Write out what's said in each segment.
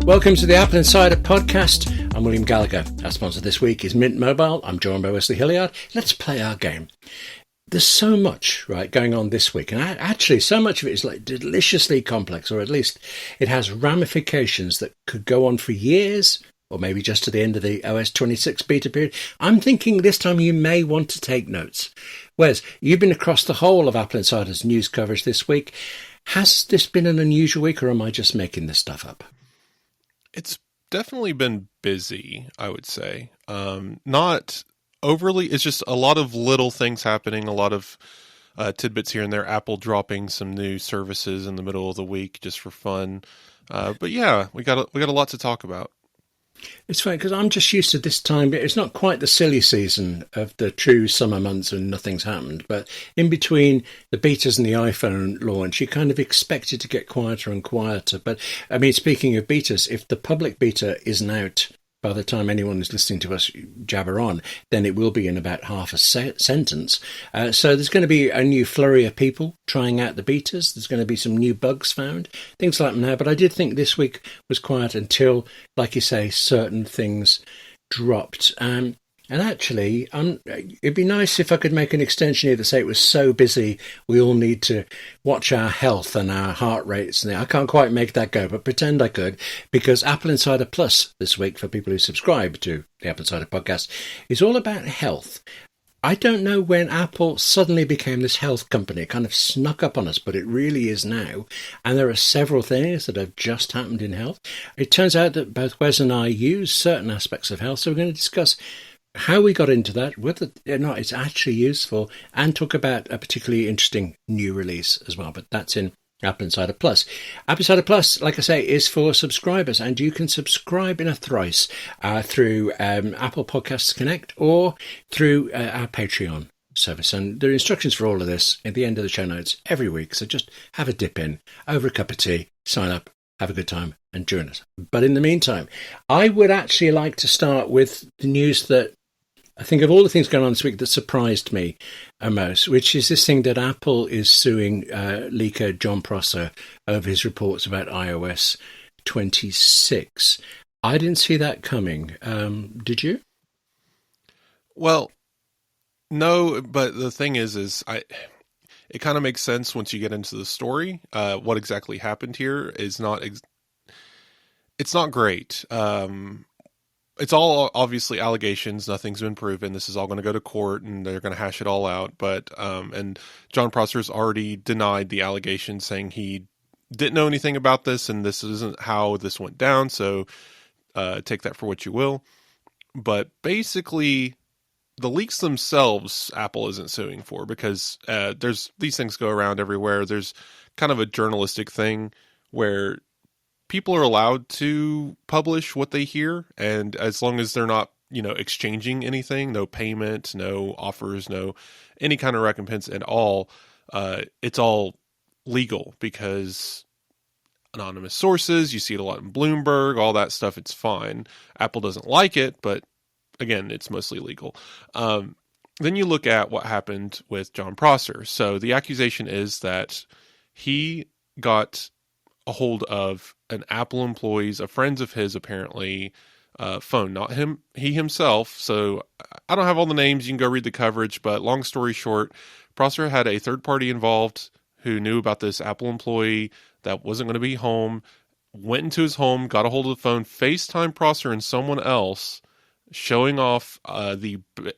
Welcome to the AppleInsider Podcast. I'm William Gallagher. Our sponsor this week is Mint Mobile. I'm joined by Wes Hilliard. Let's play our game. There's so much, right, going on this week. And actually, so much of it is like deliciously complex, or at least it has ramifications that could go on for years, or maybe just to the end of the OS 26 beta period. I'm thinking this time you may want to take notes. Wes, you've been across the whole of AppleInsider's news coverage this week. Has this been an unusual week, or am I just making this stuff up? It's definitely been busy, I would say. Not overly. It's just a lot of little things happening, a lot of tidbits here and there. Apple dropping some new services in the middle of the week just for fun. But yeah, we got a lot to talk about. It's funny because I'm just used to this time. It's not quite the silly season of the true summer months when nothing's happened. But in between the betas and the iPhone launch, you kind of expect it to get quieter and quieter. But I mean, speaking of betas, if the public beta isn't out by the time anyone is listening to us jabber on, then it will be in about half a sentence. So there's going to be a new flurry of people trying out the betas. There's going to be some new bugs found, things like that now. But I did think this week was quiet until, like you say, certain things dropped. And actually, it'd be nice if I could make an extension here to say it was so busy we all need to watch our health and our heart rates. And I can't quite make that go, but pretend I could, because Apple Insider Plus this week, for people who subscribe to the Apple Insider podcast, is all about health. I don't know when Apple suddenly became this health company. It kind of snuck up on us, but it really is now. And there are several things that have just happened in health. It turns out that both Wes and I use certain aspects of health, so we're going to discuss how we got into that, whether or not it's actually useful, and talk about a particularly interesting new release as well. But that's in Apple Insider Plus. Apple Insider Plus, like I say, is for subscribers, and you can subscribe in a thrice through Apple Podcasts Connect or through our Patreon service. And there are instructions for all of this at the end of the show notes every week. So just have a dip in over a cup of tea, sign up, have a good time, and join us. But in the meantime, I would actually like to start with the news that I think of all the things going on this week that surprised me most, which is this thing that Apple is suing leaker John Prosser over his reports about iOS 26. I didn't see that coming. Did you? Well, no, but the thing is it kind of makes sense once you get into the story. What exactly happened here is it's not great. It's all obviously allegations. Nothing's been proven. This is all going to go to court, and they're going to hash it all out. But and John Prosser's already denied the allegations, saying he didn't know anything about this, and this isn't how this went down. So take that for what you will. But basically, the leaks themselves, Apple isn't suing for, because there's these things go around everywhere. There's kind of a journalistic thing where people are allowed to publish what they hear, and as long as they're not, exchanging anything, no payment, no offers, no any kind of recompense at all, it's all legal, because anonymous sources, you see it a lot in Bloomberg, all that stuff, it's fine. Apple doesn't like it, but again, it's mostly legal. Then you look at what happened with John Prosser. So the accusation is that he got a hold of an Apple employee's, a friend of his apparently, phone, not he himself. So I don't have all the names. You can go read the coverage, but long story short, Prosser had a third party involved who knew about this Apple employee that wasn't going to be home, went into his home, got a hold of the phone, FaceTime Prosser and someone else, showing off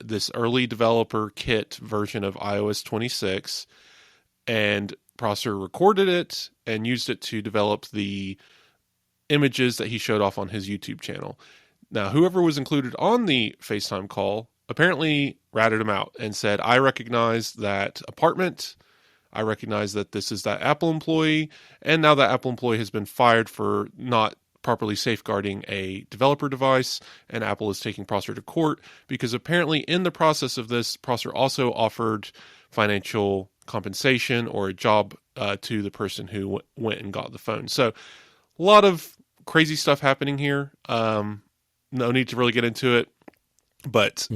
this early developer kit version of iOS 26, and Prosser recorded it and used it to develop the images that he showed off on his YouTube channel. Now, whoever was included on the FaceTime call apparently ratted him out and said, I recognize that apartment, I recognize that this is that Apple employee, and now that Apple employee has been fired for not properly safeguarding a developer device, and Apple is taking Prosser to court because apparently in the process of this, Prosser also offered financial compensation or a job to the person who went and got the phone. So a lot of crazy stuff happening here. No need to really get into it, but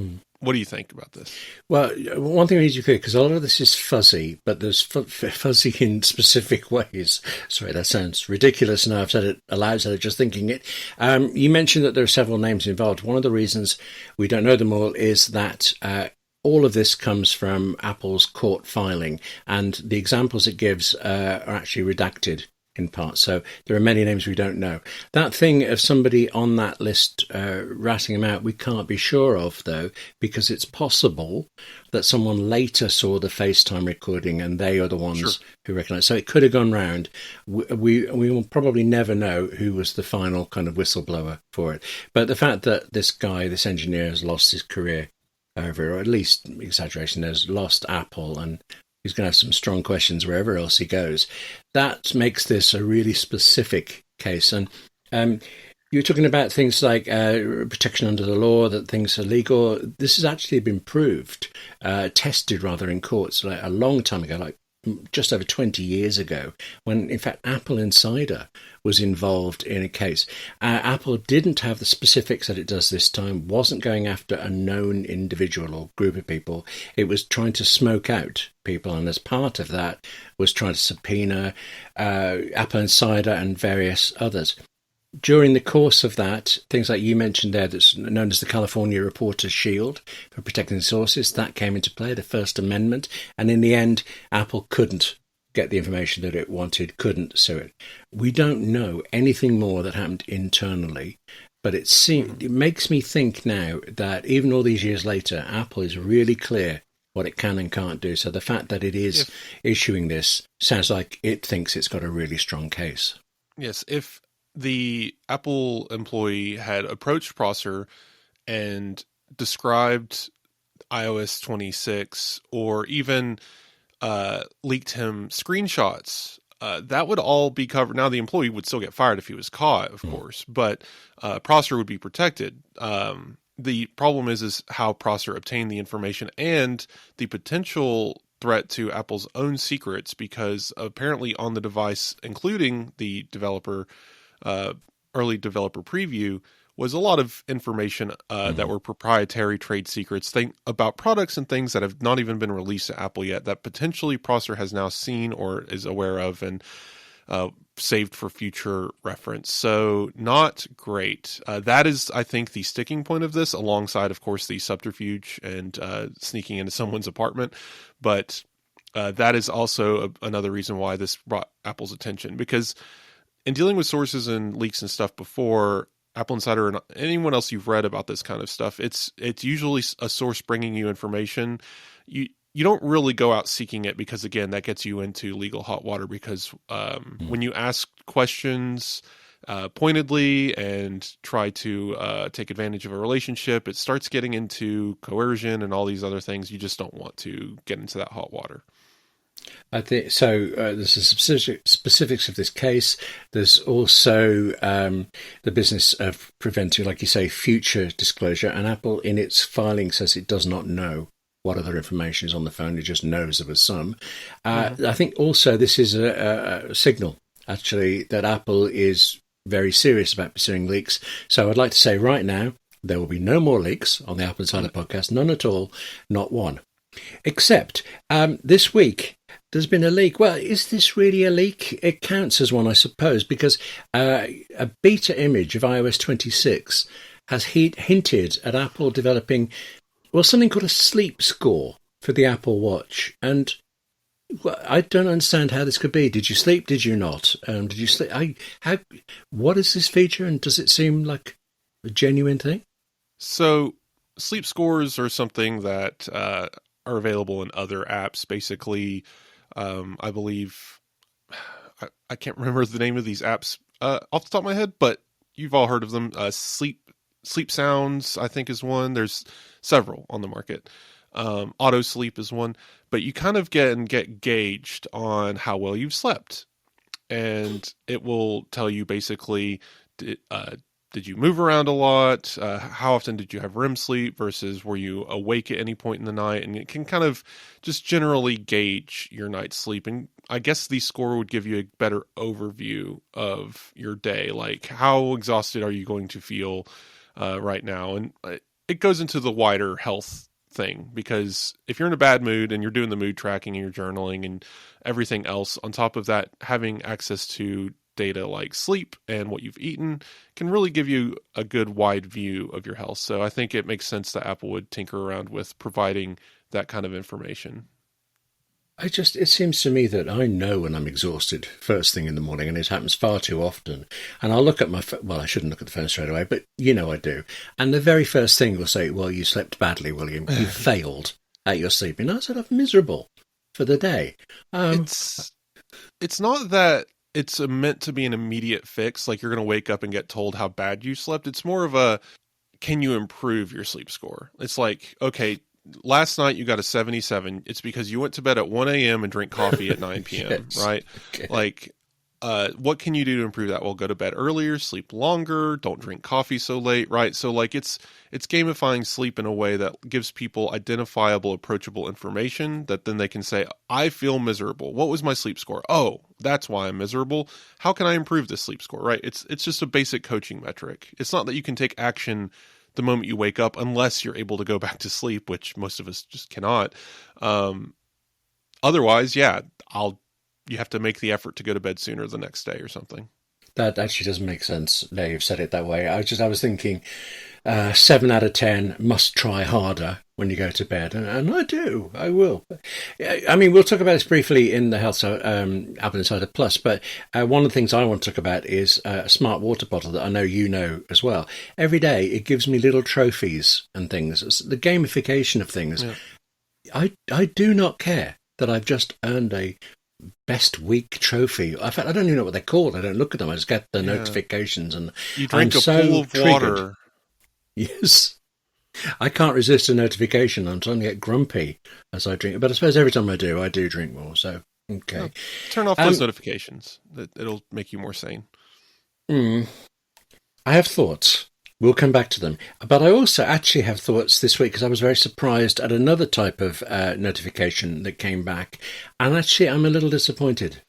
What do you think about this? Well, one thing we need to be clear, because a lot of this is fuzzy, but there's fuzzy in specific ways. Sorry, that sounds ridiculous now. I've said it aloud, so just thinking it. You mentioned that there are several names involved. One of the reasons we don't know them all is that all of this comes from Apple's court filing, and the examples it gives are actually redacted in part. So there are many names we don't know. That thing of somebody on that list ratting them out, we can't be sure of, though, because it's possible that someone later saw the FaceTime recording and they are the ones who recognise. So it could have gone round. We will probably never know who was the final kind of whistleblower for it. But the fact that this guy, this engineer, has lost his career over, or at least, exaggeration, has lost Apple, and he's going to have some strong questions wherever else he goes. That makes this a really specific case. And you're talking about things like protection under the law, that things are legal. This has actually been proved, tested rather in courts like a long time ago, like just over 20 years ago, when in fact AppleInsider was involved in a case. Apple didn't have the specifics that it does this time, wasn't going after a known individual or group of people. It was trying to smoke out people, and as part of that was trying to subpoena AppleInsider and various others. During the course of that, things like you mentioned there, that's known as the California Reporter's Shield for protecting sources, that came into play, the First Amendment, and in the end, Apple couldn't get the information that it wanted, couldn't sue it. We don't know anything more that happened internally, but it makes me think now that even all these years later, Apple is really clear what it can and can't do. So the fact that it is issuing this sounds like it thinks it's got a really strong case. Yes, if the Apple employee had approached Prosser and described iOS 26 or even leaked him screenshots, that would all be covered. Now, the employee would still get fired if he was caught, of course, but Prosser would be protected. The problem is how Prosser obtained the information and the potential threat to Apple's own secrets, because apparently on the device, including the developer early developer preview, was a lot of information that were proprietary trade secrets about products and things that have not even been released to Apple yet, that potentially Prosser has now seen or is aware of and saved for future reference. So not great. That is, I think, the sticking point of this, alongside, of course, the subterfuge and sneaking into someone's apartment. But that is also another reason why this brought Apple's attention, because in dealing with sources and leaks and stuff before, AppleInsider and anyone else you've read about this kind of stuff, it's usually a source bringing you information. You don't really go out seeking it, because, again, that gets you into legal hot water, because when you ask questions pointedly and try to take advantage of a relationship, it starts getting into coercion and all these other things. You just don't want to get into that hot water. I think so. There's the specifics of this case. There's also the business of preventing, like you say, future disclosure. And Apple, in its filing, says it does not know what other information is on the phone. It just knows there was some. I think also this is a signal, actually, that Apple is very serious about pursuing leaks. So I'd like to say right now, there will be no more leaks on the AppleInsider podcast. None at all. Not one. Except this week, there's been a leak. Well, is this really a leak? It counts as one, I suppose, because a beta image of iOS 26 has hinted at Apple developing, well, something called a sleep score for the Apple Watch. And I don't understand how this could be. Did you sleep? Did you not? Did you sleep? What is this feature, and does it seem like a genuine thing? So sleep scores are something that are available in other apps. Basically, I believe, I can't remember the name of these apps off the top of my head, but you've all heard of them. Sleep Sounds, I think, is one. There's several on the market. Auto Sleep is one, but you kind of get gauged on how well you've slept, and it will tell you basically, did you move around a lot? How often did you have REM sleep versus were you awake at any point in the night? And it can kind of just generally gauge your night's sleep. And I guess the score would give you a better overview of your day. Like, how exhausted are you going to feel right now? And it goes into the wider health thing, because if you're in a bad mood and you're doing the mood tracking and you're journaling and everything else, on top of that, having access to data like sleep and what you've eaten can really give you a good wide view of your health. So I think it makes sense that Apple would tinker around with providing that kind of information. It seems to me that I know when I'm exhausted first thing in the morning, and it happens far too often. And I'll look at well, I shouldn't look at the phone straight away, but I do. And the very first thing will say, well, you slept badly, William. You failed at your sleeping. I said, I'm miserable for the day. It's not that it's meant to be an immediate fix, like you're going to wake up and get told how bad you slept. It's more of a, can you improve your sleep score? It's like, okay, last night you got a 77. It's because you went to bed at 1 a.m. and drink coffee at 9 p.m., yes. right? Okay. Like, what can you do to improve that? Well, go to bed earlier, sleep longer, don't drink coffee so late, right? So like it's gamifying sleep in a way that gives people identifiable, approachable information that then they can say, I feel miserable. What was my sleep score? Oh, that's why I'm miserable. How can I improve this sleep score, right? It's just a basic coaching metric. It's not that you can take action the moment you wake up unless you're able to go back to sleep, which most of us just cannot. Otherwise, yeah, you have to make the effort to go to bed sooner the next day or something. That actually doesn't make sense. Now you've said it that way. I was thinking 7 out of 10 must try harder when you go to bed. And I will. I mean, we'll talk about this briefly in the Health Apple Insider Plus, but one of the things I want to talk about is a smart water bottle that I know you know as well. Every day it gives me little trophies and things. It's the gamification of things. Yeah. I do not care that I've just earned a best week trophy. In fact, I don't even know what they're called. I don't look at them. I just get the notifications, and you drink a pool of water. Yes, I can't resist a notification. I'm starting to get grumpy as I drink. But I suppose every time I do drink more. So okay, turn off those notifications. It'll make you more sane. I have thoughts. We'll come back to them. But I also actually have thoughts this week because I was very surprised at another type of notification that came back. And actually, I'm a little disappointed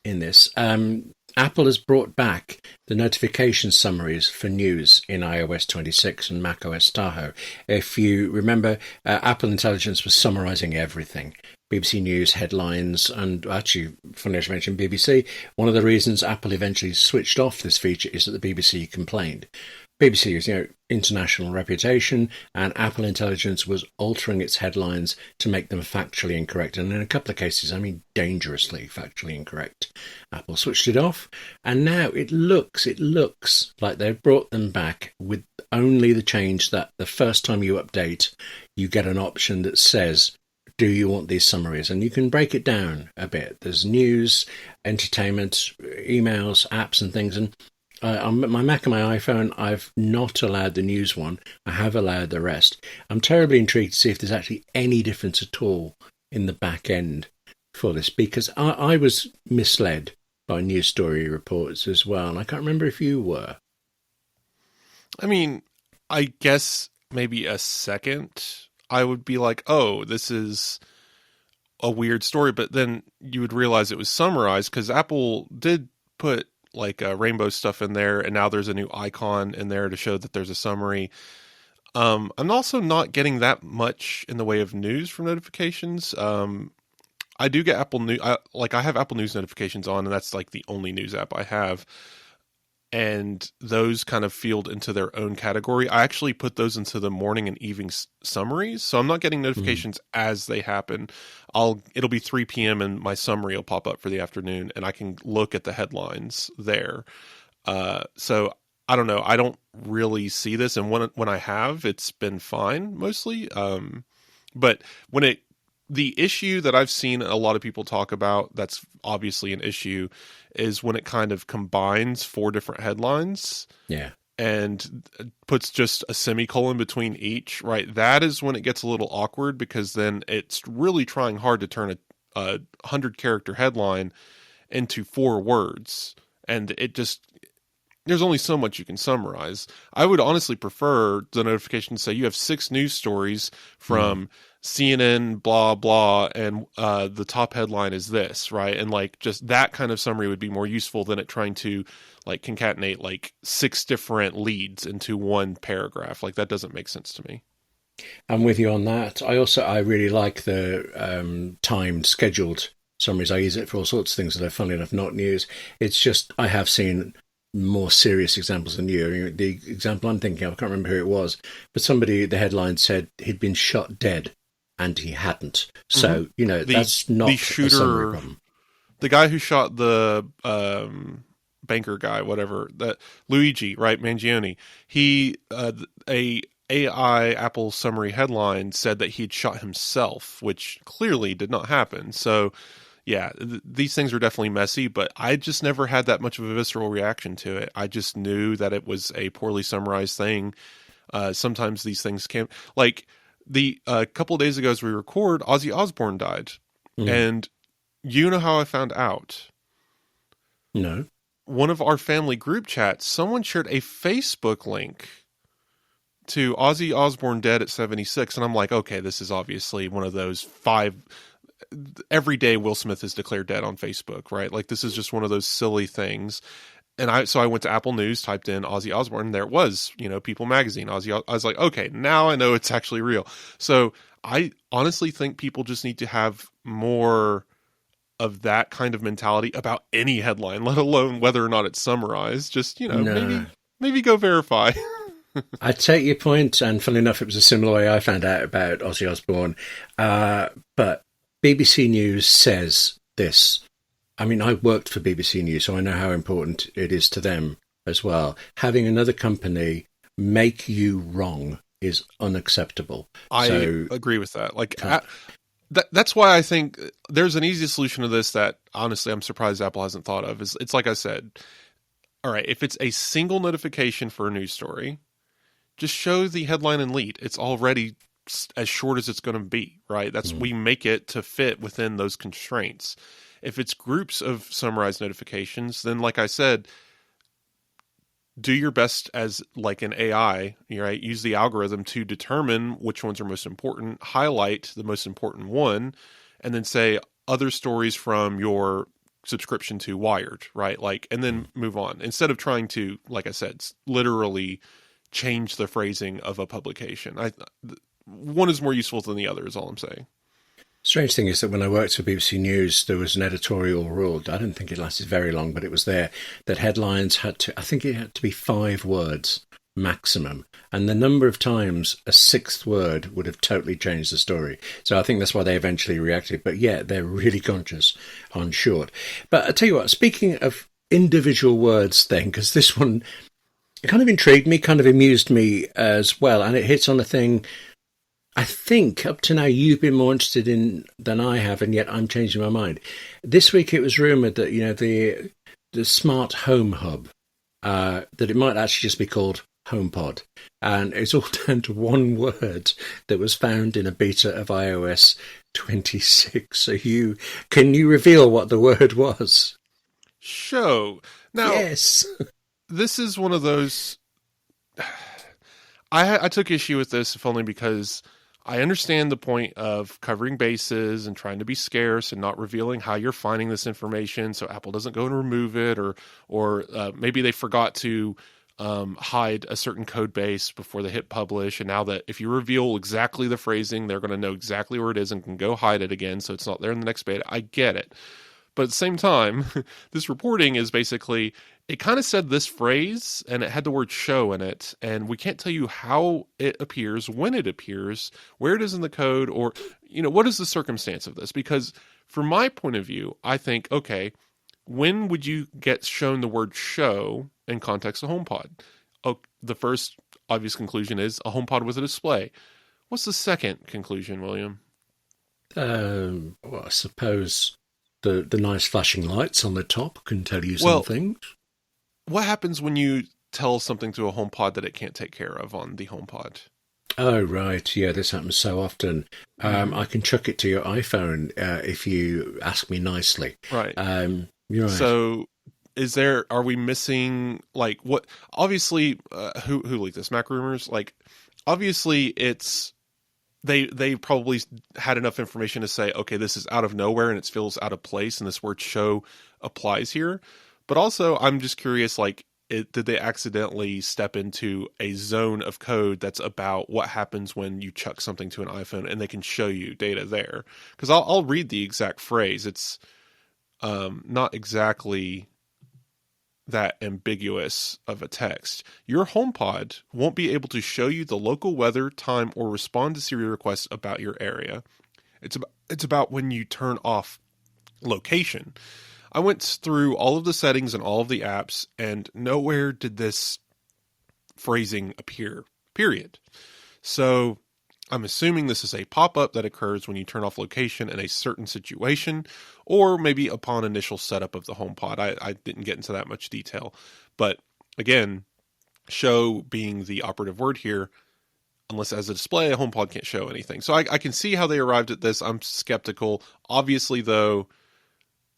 in this. Apple has brought back the notification summaries for news in iOS 26 and macOS Tahoe. If you remember, Apple Intelligence was summarizing everything. BBC News headlines, and actually, funny I should mention BBC. One of the reasons Apple eventually switched off this feature is that the BBC complained. BBC is, international reputation, and Apple Intelligence was altering its headlines to make them factually incorrect, and in a couple of cases, I mean dangerously factually incorrect. Apple switched it off, and now it looks like they've brought them back with only the change that the first time you update, you get an option that says, do you want these summaries? And you can break it down a bit. There's news, entertainment, emails, apps and things, and on my Mac and my iPhone, I've not allowed the news one. I have allowed the rest. I'm terribly intrigued to see if there's actually any difference at all in the back end for this, because I was misled by news story reports as well, and I can't remember if you were. I mean, I guess maybe a second I would be like, oh, this is a weird story, but then you would realize it was summarized because Apple did put like rainbow stuff in there, and now there's a new icon in there to show that there's a summary. I'm also not getting that much in the way of news from notifications. I do get Apple News. I have Apple News notifications on, and that's like the only news app I have. And those kind of field into their own category. I actually put those into the morning and evening summaries, so I'm not getting notifications as they happen. It'll be 3 p.m. and my summary will pop up for the afternoon, and I can look at the headlines there. So I don't know. I don't really see this, and when I have, it's been fine mostly. But the issue that I've seen a lot of people talk about, that's obviously an issue, is when it kind of combines 4 different headlines. Yeah. And puts just a semicolon between each, right? That is when it gets a little awkward, because then it's really trying hard to turn a 100-character headline into 4 words. And there's only so much you can summarize. I would honestly prefer the notification to say you have 6 news stories from CNN, blah, blah, and the top headline is this, right? And like just that kind of summary would be more useful than it trying to like concatenate like 6 different leads into one paragraph. Like that doesn't make sense to me. I'm with you on that. I really like the timed, scheduled summaries. I use it for all sorts of things that are, funnily enough, not news. It's just I have seen more serious examples than you. I mean, the example I'm thinking of, I can't remember who it was, but somebody, the headline said he'd been shot dead, and he hadn't. Mm-hmm. So The that's not the a summary shooter, problem. the guy who shot the banker guy, whatever, that Luigi, right, Mangione. He a AI Apple summary headline said that he'd shot himself, which clearly did not happen. So yeah, these things are definitely messy, but I just never had that much of a visceral reaction to it. I just knew that it was a poorly summarized thing. Sometimes these things can, like the couple of days ago as we record, Ozzy Osbourne died, Mm. and you know how I found out? No. One of our family group chats, someone shared a Facebook link to Ozzy Osbourne dead at 76, and I'm like, okay, this is obviously one of those five. Every day Will Smith is declared dead on Facebook, right? Like this is just one of those silly things. And I went to Apple News, typed in Ozzy Osbourne, and there it was, People Magazine, Ozzy. I was like, okay, now I know it's actually real. So I honestly think people just need to have more of that kind of mentality about any headline, let alone whether or not it's summarized. Just, No. maybe go verify. I take your point, and funnily enough, it was a similar way I found out about Ozzy Osbourne. But BBC News says this. I mean, I worked for BBC News, so I know how important it is to them as well. Having another company make you wrong is unacceptable. I So, agree with that. Like, can't- that's why I think there's an easy solution to this that honestly I'm surprised Apple hasn't thought of. Is it's like I said, all right, if it's a single notification for a news story, just show the headline and lead. It's already as short as it's going to be, right? We make it to fit within those constraints. If it's groups of summarized notifications, then like I said, do your best as like an AI, right? Use the algorithm to determine which ones are most important, highlight the most important one, and then say other stories from your subscription to Wired, right? Like, and then move on instead of trying to, like I said, literally change the phrasing of a publication. One is more useful than the other is all I'm saying. Strange thing is that when I worked for BBC News, there was an editorial rule. I don't think it lasted very long, but it was there that headlines I think it had to be 5 words maximum. And the number of times a 6th word would have totally changed the story. So I think that's why they eventually reacted. But yeah, they're really conscious on short. But I tell you what, speaking of individual words then, because this one, it kind of intrigued me, kind of amused me as well. And it hits on a thing I think up to now you've been more interested in than I have, and yet I'm changing my mind. This week it was rumoured that the smart home hub that it might actually just be called HomePod, and it's all down to one word that was found in a beta of iOS 26. So can you reveal what the word was? Show now. Yes. This is one of those. I took issue with this, if only because I understand the point of covering bases and trying to be scarce and not revealing how you're finding this information, so Apple doesn't go and remove it, or maybe they forgot to hide a certain code base before they hit publish, and now that if you reveal exactly the phrasing, they're going to know exactly where it is and can go hide it again, so it's not there in the next beta. I get it. But at the same time, this reporting is basically, it kind of said this phrase and it had the word show in it. And we can't tell you how it appears, when it appears, where it is in the code, or, what is the circumstance of this? Because from my point of view, I think, okay, when would you get shown the word show in context of HomePod? Oh, the first obvious conclusion is a HomePod with a display. What's the second conclusion, William? Well, I suppose the nice flashing lights on the top can tell you Well, some things. what happens when you tell something to a HomePod that it can't take care of on the HomePod? Oh, right. Yeah, this happens so often. I can chuck it to your iPhone if you ask me nicely. Right. You're right. So are we missing, like, what, obviously, who leaked this? Mac Rumors? Like, obviously it's, they probably had enough information to say, okay, this is out of nowhere and it feels out of place and this word show applies here. But also, I'm just curious, like, did they accidentally step into a zone of code that's about what happens when you chuck something to an iPhone, and they can show you data there? Because I'll read the exact phrase. It's not exactly that ambiguous of a text. Your HomePod won't be able to show you the local weather, time, or respond to Siri requests about your area. It's about when you turn off location. I went through all of the settings and all of the apps, and nowhere did this phrasing appear, period. So I'm assuming this is a pop-up that occurs when you turn off location in a certain situation, or maybe upon initial setup of the HomePod. I didn't get into that much detail. But again, show being the operative word here, unless as a display, a HomePod can't show anything. So I can see how they arrived at this. I'm skeptical. Obviously, though,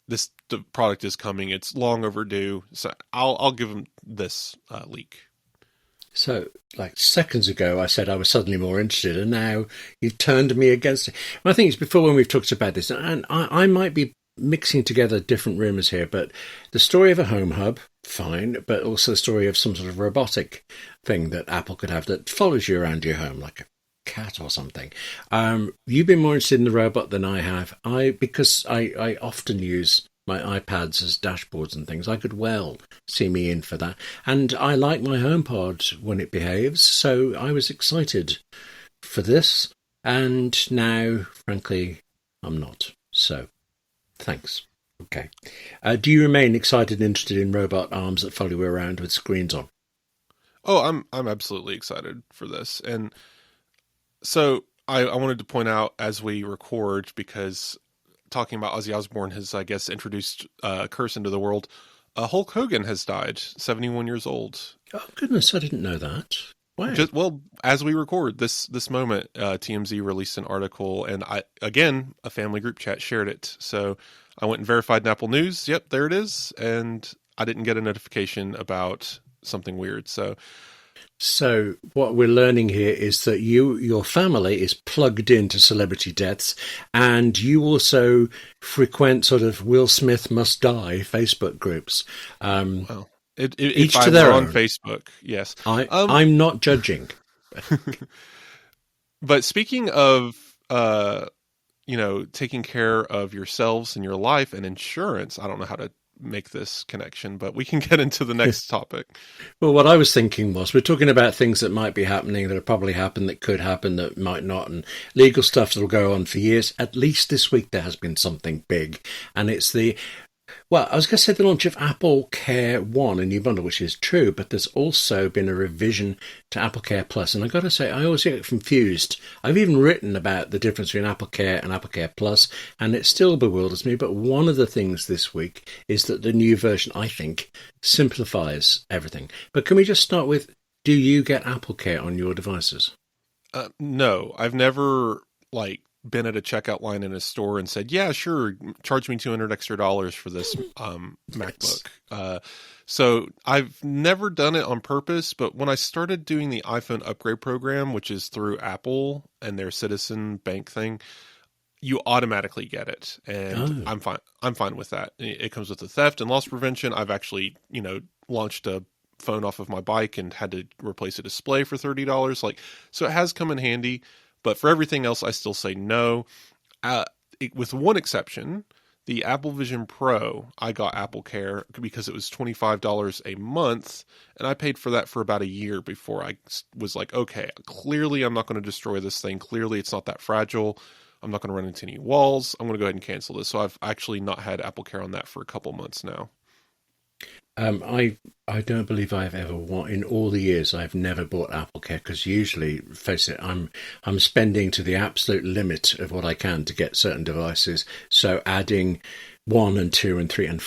the product is coming. It's long overdue. So I'll give them this leak. So, like seconds ago, I said I was suddenly more interested, and now you've turned me against it. And I think it's before when we've talked about this, and I might be mixing together different rumours here, but the story of a home hub, fine, but also the story of some sort of robotic thing that Apple could have that follows you around your home, like a cat or something. You've been more interested in the robot than I have. Because I often use my iPads as dashboards and things. I could well see me in for that. And I like my HomePod when it behaves, so I was excited for this. And now, frankly, I'm not. So, thanks. Okay. Do you remain excited and interested in robot arms that follow you around with screens on? Oh, I'm absolutely excited for this. And so I wanted to point out as we record, because talking about Ozzy Osbourne has, I guess, introduced a curse into the world. Hulk Hogan has died, 71 years old. Oh, goodness, I didn't know that. Wow. Well, as we record this moment, TMZ released an article, and a family group chat shared it. So I went and verified in Apple News. Yep, there it is. And I didn't get a notification about something weird. So what we're learning here is that your family is plugged into celebrity deaths, and you also frequent sort of Will Smith must die Facebook groups. Well, each if to their on own. Facebook, yes. I'm not judging. But speaking of, taking care of yourselves and your life and insurance, I don't know how to make this connection, but we can get into the next topic. Well, what I was thinking was we're talking about things that might be happening, that have probably happened, that could happen, that might not, and legal stuff that will go on for years. At least this week there has been something big, and it's I was going to say the launch of AppleCare One, a new bundle, which is true, but there's also been a revision to AppleCare Plus. And I've got to say, I always get confused. I've even written about the difference between AppleCare and AppleCare Plus, and it still bewilders me. But one of the things this week is that the new version, I think, simplifies everything. But can we just start with, do you get AppleCare on your devices? No, I've never, been at a checkout line in a store and said, yeah, sure, charge me $200 extra for this MacBook. So I've never done it on purpose, but when I started doing the iPhone upgrade program, which is through Apple and their Citizen Bank thing, you automatically get it. And I'm fine with that. It comes with the theft and loss prevention. I've actually, launched a phone off of my bike and had to replace a display for $30. So it has come in handy. But for everything else, I still say no. With one exception, the Apple Vision Pro, I got AppleCare because it was $25 a month, and I paid for that for about a year before I was like, okay, clearly I'm not going to destroy this thing. Clearly it's not that fragile. I'm not going to run into any walls. I'm going to go ahead and cancel this. So I've actually not had AppleCare on that for a couple months now. I don't believe I've ever in all the years I've never bought AppleCare, because usually, face it, I'm spending to the absolute limit of what I can to get certain devices. So adding $100 and $200 and $300 and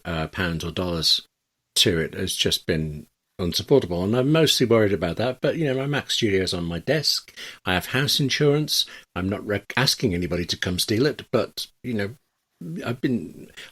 £400 pounds or dollars to it has just been unsupportable, and I'm mostly worried about that. But my Mac Studio is on my desk. I have house insurance. I'm not asking anybody to come steal it, but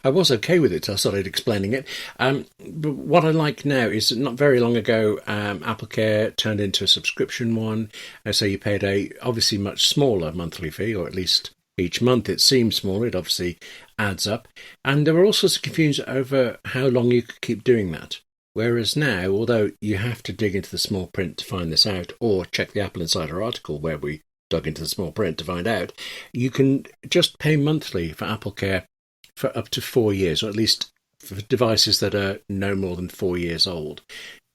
I was okay with it till I started explaining it. But what I like now is that not very long ago, AppleCare turned into a subscription one. So you paid a obviously much smaller monthly fee, or at least each month it seems smaller. It obviously adds up. And there were all sorts of confusion over how long you could keep doing that. Whereas now, although you have to dig into the small print to find this out, or check the Apple Insider article where we dug into the small print to find out, you can just pay monthly for AppleCare for up to 4 years, or at least for devices that are no more than 4 years old.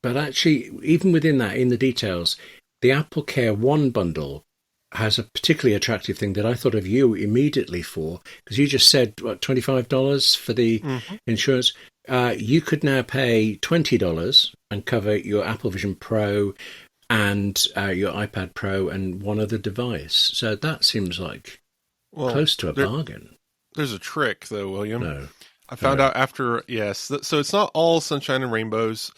But actually, even within that, in the details, the AppleCare One bundle has a particularly attractive thing that I thought of you immediately for, because you just said, what, $25 for the insurance? You could now pay $20 and cover your Apple Vision Pro and your iPad Pro and one other device. So that seems like close to a bargain. There's a trick, though, William. No. I found out after, yes. So it's not all sunshine and rainbows.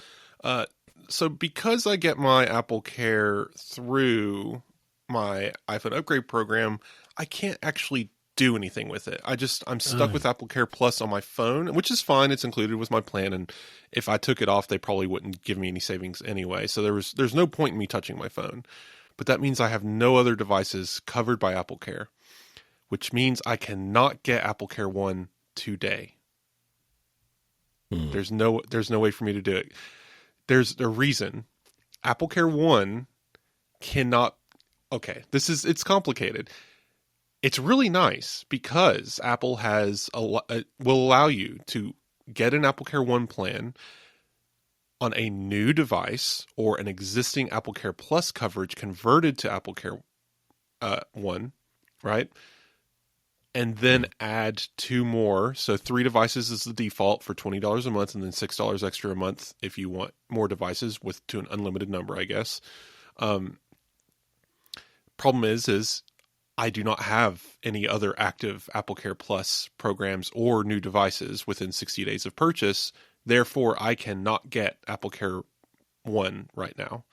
So because I get my AppleCare through my iPhone upgrade program, I can't actually do anything with it. I'm stuck with AppleCare Plus on my phone, which is fine. It's included with my plan, and if I took it off, they probably wouldn't give me any savings anyway. So there's no point in me touching my phone. But that means I have no other devices covered by AppleCare, which means I cannot get AppleCare One today. There's no way for me to do it. There's a reason. AppleCare One cannot. Okay, it's complicated. It's really nice because Apple will allow you to get an AppleCare One plan on a new device or an existing AppleCare Plus coverage converted to AppleCare One, right? And then add 2 more. So 3 devices is the default for $20 a month, and then $6 extra a month if you want more devices to an unlimited number, I guess. Problem is I do not have any other active AppleCare Plus programs or new devices within 60 days of purchase. Therefore, I cannot get AppleCare One right now.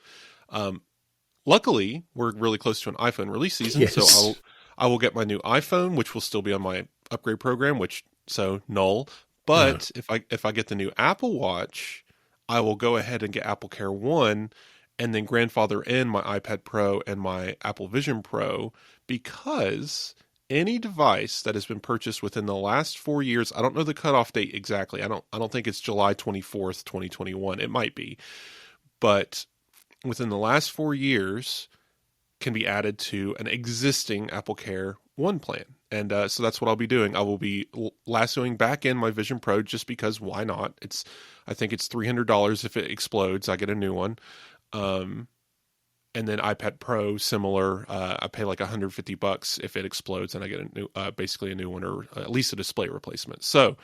Luckily, we're really close to an iPhone release season, yes. So I will get my new iPhone, which will still be on my upgrade program, so null. But if I get the new Apple Watch, I will go ahead and get AppleCare One and then grandfather in my iPad Pro and my Apple Vision Pro, because any device that has been purchased within the last 4 years, I don't know the cutoff date exactly. I don't think it's July 24th, 2021. It might be. But within the last 4 years can be added to an existing AppleCare One plan. And so that's what I'll be doing. I will be lassoing back in my Vision Pro just because why not? I think it's $300 if it explodes. I get a new one. And then iPad Pro, similar. I pay like $150 if it explodes, and I get basically a new one, or at least a display replacement. So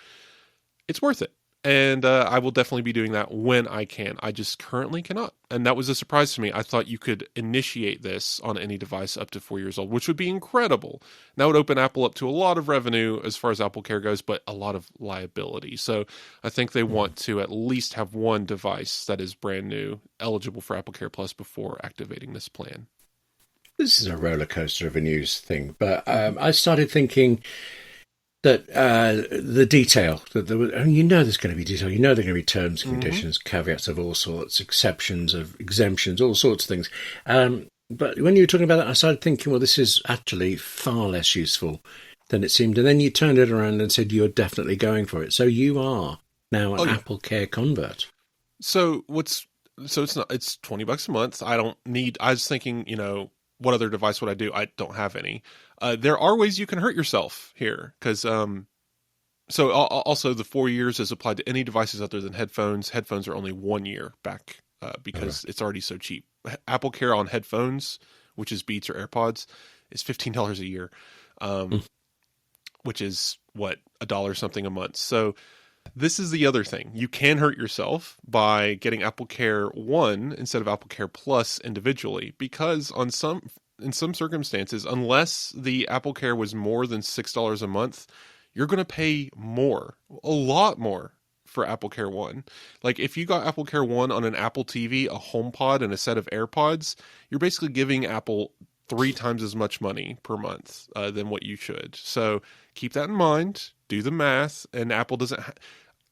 it's worth it, and I will definitely be doing that when I can. I just currently cannot, and that was a surprise to me. I thought you could initiate this on any device up to 4 years old, which would be incredible. That would open Apple up to a lot of revenue as far as AppleCare goes, but a lot of liability. So I think they want to at least have one device that is brand new, eligible for AppleCare Plus before activating this plan. This is a roller coaster of a news thing, but I started thinking that the detail, that there was, there's going to be detail, there are going to be terms and conditions, caveats of all sorts, exceptions of exemptions, all sorts of things. But when you were talking about that, I started thinking, well, this is actually far less useful than it seemed. And then you turned it around and said you're definitely going for it. So you are now an AppleCare convert. So it's $20 a month. I was thinking, what other device would I do? I don't have any. There are ways you can hurt yourself here, because so also the 4 years is applied to any devices other than headphones. Headphones are only 1 year back because it's already so cheap. AppleCare on headphones, which is Beats or AirPods, is $15 a year, which is $1 something a month. So this is the other thing. You can hurt yourself by getting AppleCare One instead of AppleCare Plus individually, because in some circumstances, unless the AppleCare was more than $6 a month, you're going to pay more, a lot more, for AppleCare One. Like if you got AppleCare One on an Apple TV, a HomePod, and a set of AirPods, you're basically giving Apple 3 times as much money per month than what you should. So keep that in mind. Do the math. And Apple doesn't.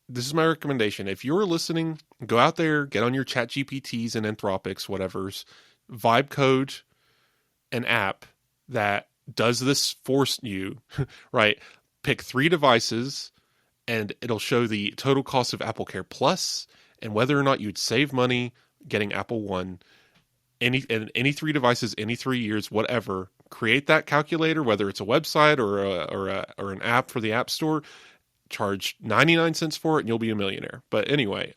This is my recommendation. If you're listening, go out there, get on your ChatGPTs and Anthropics, whatever's, vibe code an app that does this for you, right? Pick 3 devices, and it'll show the total cost of AppleCare Plus and whether or not you'd save money getting Apple One, any 3 devices, any 3 years, whatever. Create that calculator, whether it's a website or an app for the App Store. Charge 99 cents for it, and you'll be a millionaire. But anyway,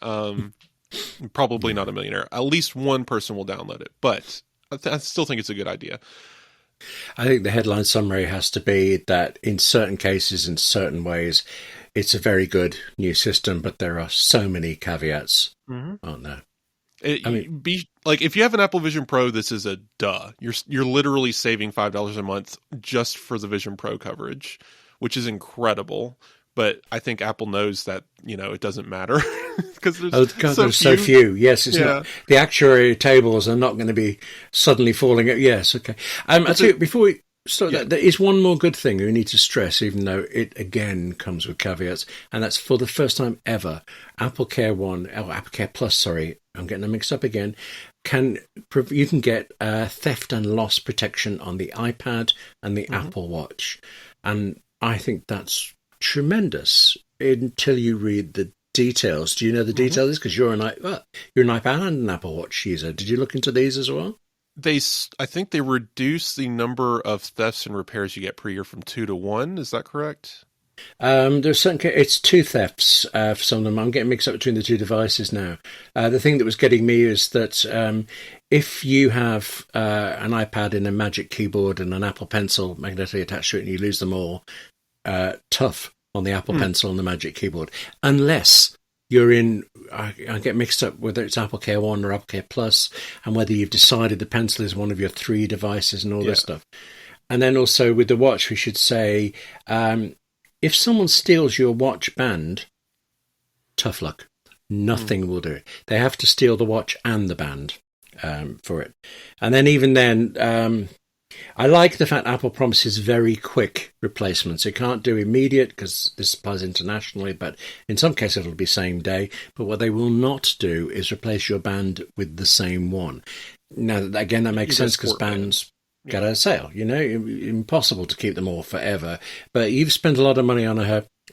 probably not a millionaire. At least one person will download it, but I still think it's a good idea. I think the headline summary has to be that in certain cases, in certain ways, it's a very good new system, but there are so many caveats, aren't there? If you have an Apple Vision Pro, this is a duh. You're literally saving $5 a month just for the Vision Pro coverage, which is incredible. But I think Apple knows that, it doesn't matter because there's so few. Yes, it's not. The actuary tables are not going to be suddenly falling out. Yes, okay. I'll tell you, before we start that, there is one more good thing we need to stress, even though it again comes with caveats, and that's for the first time ever, AppleCare One, AppleCare Plus, sorry, I'm getting them mixed up again, you can get theft and loss protection on the iPad and the Apple Watch. And I think that's tremendous until you read the details. Do you know the details? Because you're an iPad and an Apple Watch user. Did you look into these as well? I think they reduce the number of thefts and repairs you get per year from 2 to 1. Is that correct? There's certain. It's 2 thefts for some of them. I'm getting mixed up between the 2 devices now. The thing that was getting me is that if you have an iPad in a Magic Keyboard and an Apple Pencil magnetically attached to it, and you lose them all, tough on the Apple Pencil and the Magic Keyboard, unless you're in. I get mixed up whether it's AppleCare One or AppleCare Plus, and whether you've decided the pencil is one of your 3 devices and all this stuff. And then also with the watch, we should say, if someone steals your watch band, tough luck. Nothing will do it. They have to steal the watch and the band for it. And then even then, I like the fact Apple promises very quick replacements. It can't do immediate because this applies internationally, but in some cases it'll be same day. But what they will not do is replace your band with the same one. Now, again, that makes sense because bands get out of sale. Impossible to keep them all forever. But you've spent a lot of money on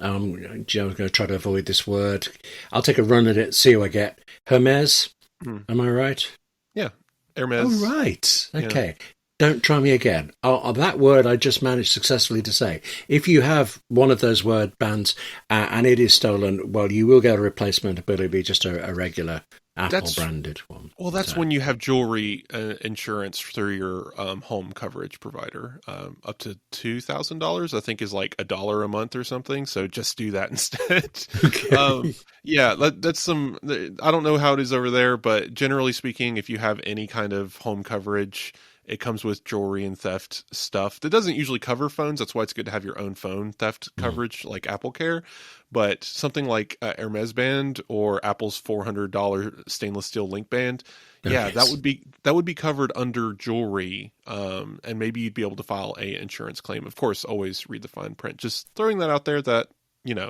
I'm going to try to avoid this word. I'll take a run at it, see who I get. Hermes, am I right? Yeah, Hermes. Oh, right. Okay. Yeah. Don't try me again. That word I just managed successfully to say. If you have one of those word bands and it is stolen, well, you will get a replacement, but it'll be just a regular Apple-branded one. Well, that's when you have jewelry insurance through your home coverage provider. Up to $2,000, I think, is like $1 a month or something. So just do that instead. Okay. That's some. I don't know how it is over there, but generally speaking, if you have any kind of home coverage, it comes with jewelry and theft stuff. That doesn't usually cover phones. That's why it's good to have your own phone theft coverage like AppleCare. But something like Hermes band or Apple's $400 stainless steel link band, that would be covered under jewelry. And maybe you'd be able to file a insurance claim. Of course, always read the fine print. Just throwing that out there that,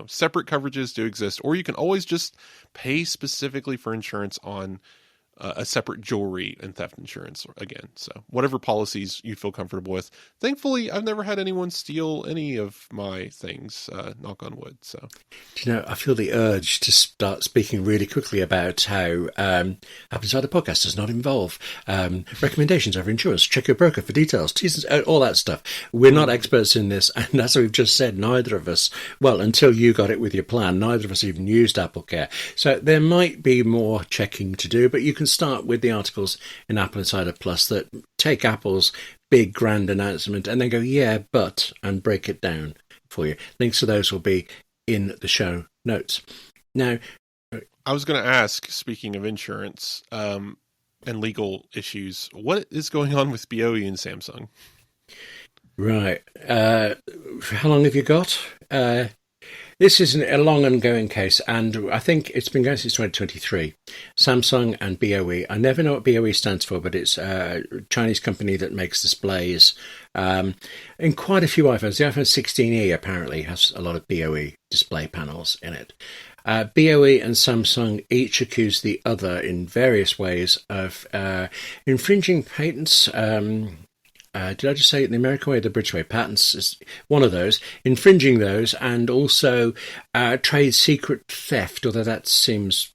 separate coverages do exist, or you can always just pay specifically for insurance on a separate jewelry and theft insurance again. So whatever policies you feel comfortable with. Thankfully, I've never had anyone steal any of my things, knock on wood. So, I feel the urge to start speaking really quickly about how AppleInsider Podcast does not involve recommendations over insurance. Check your broker for details, all that stuff. We're not experts in this, and as we've just said, neither of us, well, until you got it with your plan, neither of us even used AppleCare. So there might be more checking to do, but you can start with the articles in AppleInsider Plus that take Apple's big grand announcement and then go, and break it down for you. Links to those will be in the show notes. Now, I was going to ask, speaking of insurance and legal issues, what is going on with BOE and Samsung? Right. How long have you got? This is a long ongoing case, and I think it's been going since 2023. Samsung and BOE. I never know what BOE stands for, but it's a Chinese company that makes displays in quite a few iPhones. The iPhone 16e apparently has a lot of BOE display panels in it. BOE and Samsung each accuse the other in various ways of infringing patents. Did I just say it in the American way or the British way? Patents is one of those, infringing those, and also trade secret theft, although that seems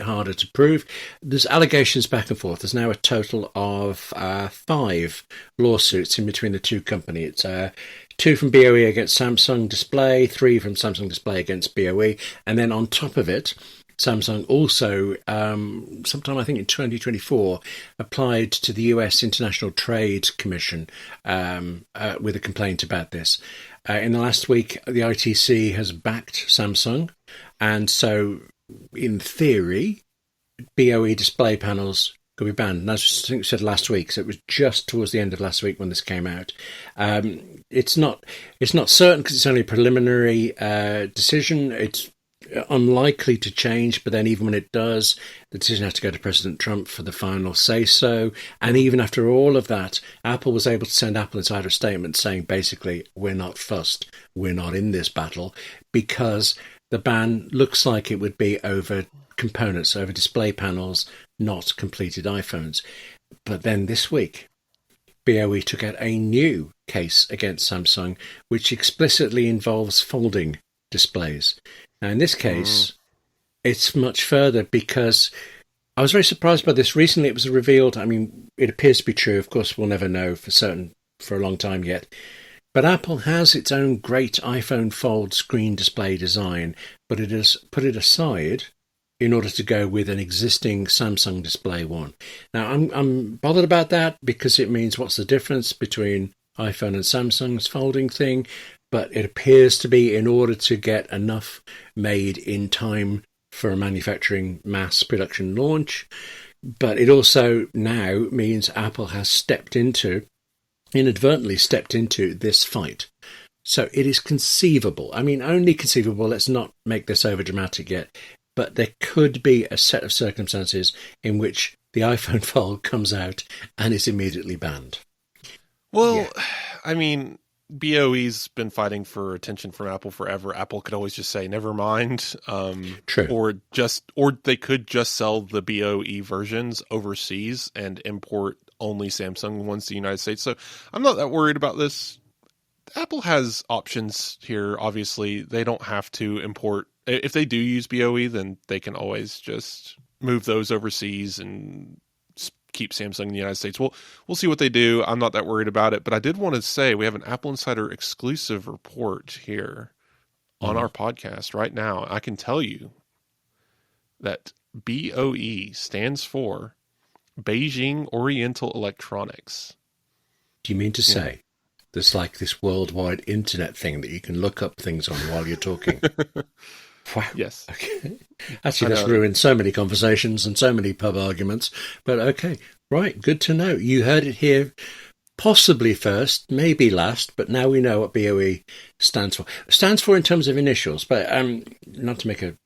harder to prove. There's allegations back and forth. There's now a total of 5 lawsuits in between the two companies. It's 2 from BOE against Samsung Display, 3 from Samsung Display against BOE, and then on top of it, Samsung also, sometime I think in 2024, applied to the US International Trade Commission with a complaint about this. In the last week, the ITC has backed Samsung, and so in theory, BOE display panels could be banned. And as I think we said last week, so it was just towards the end of last week when this came out. It's not certain because it's only a preliminary decision. It's unlikely to change, but then even when it does, the decision has to go to President Trump for the final say-so. And even after all of that, Apple was able to send AppleInsider a statement saying basically, we're not fussed, we're not in this battle, because the ban looks like it would be over components, over display panels, not completed iPhones. But then this week, BOE took out a new case against Samsung, which explicitly involves folding displays. Now, in this case, it's much further because I was very surprised by this. Recently, it was revealed, I mean, it appears to be true. Of course, we'll never know for certain for a long time yet. But Apple has its own great iPhone Fold screen display design, but it has put it aside in order to go with an existing Samsung Display One. Now, I'm bothered about that because it means what's the difference between iPhone and Samsung's folding thing? But it appears to be in order to get enough made in time for a manufacturing mass production launch. But it also now means Apple has inadvertently stepped into this fight. So it is conceivable. I mean, only conceivable. Let's not make this over dramatic yet. But there could be a set of circumstances in which the iPhone Fold comes out and is immediately banned. Well, yeah. I mean, BOE's been fighting for attention from Apple forever. Apple could always just say, never mind. True. Or they could just sell the BOE versions overseas and import only Samsung ones to the United States. So I'm not that worried about this. Apple has options here. Obviously, they don't have to import. If they do use BOE, then they can always just move those overseas and keep Samsung in the United States. We'll see what they do. I'm not that worried about it. But I did want to say we have an Apple Insider exclusive report here on our podcast right now. I can tell you that BOE stands for Beijing Oriental Electronics. Do you mean to say there's like this worldwide internet thing that you can look up things on while you're talking? Wow. Yes. Okay. Actually, that's ruined so many conversations and so many pub arguments. But okay, right, good to know. You heard it here, possibly first, maybe last, but now we know what BOE stands for. Stands for in terms of initials, but not to make a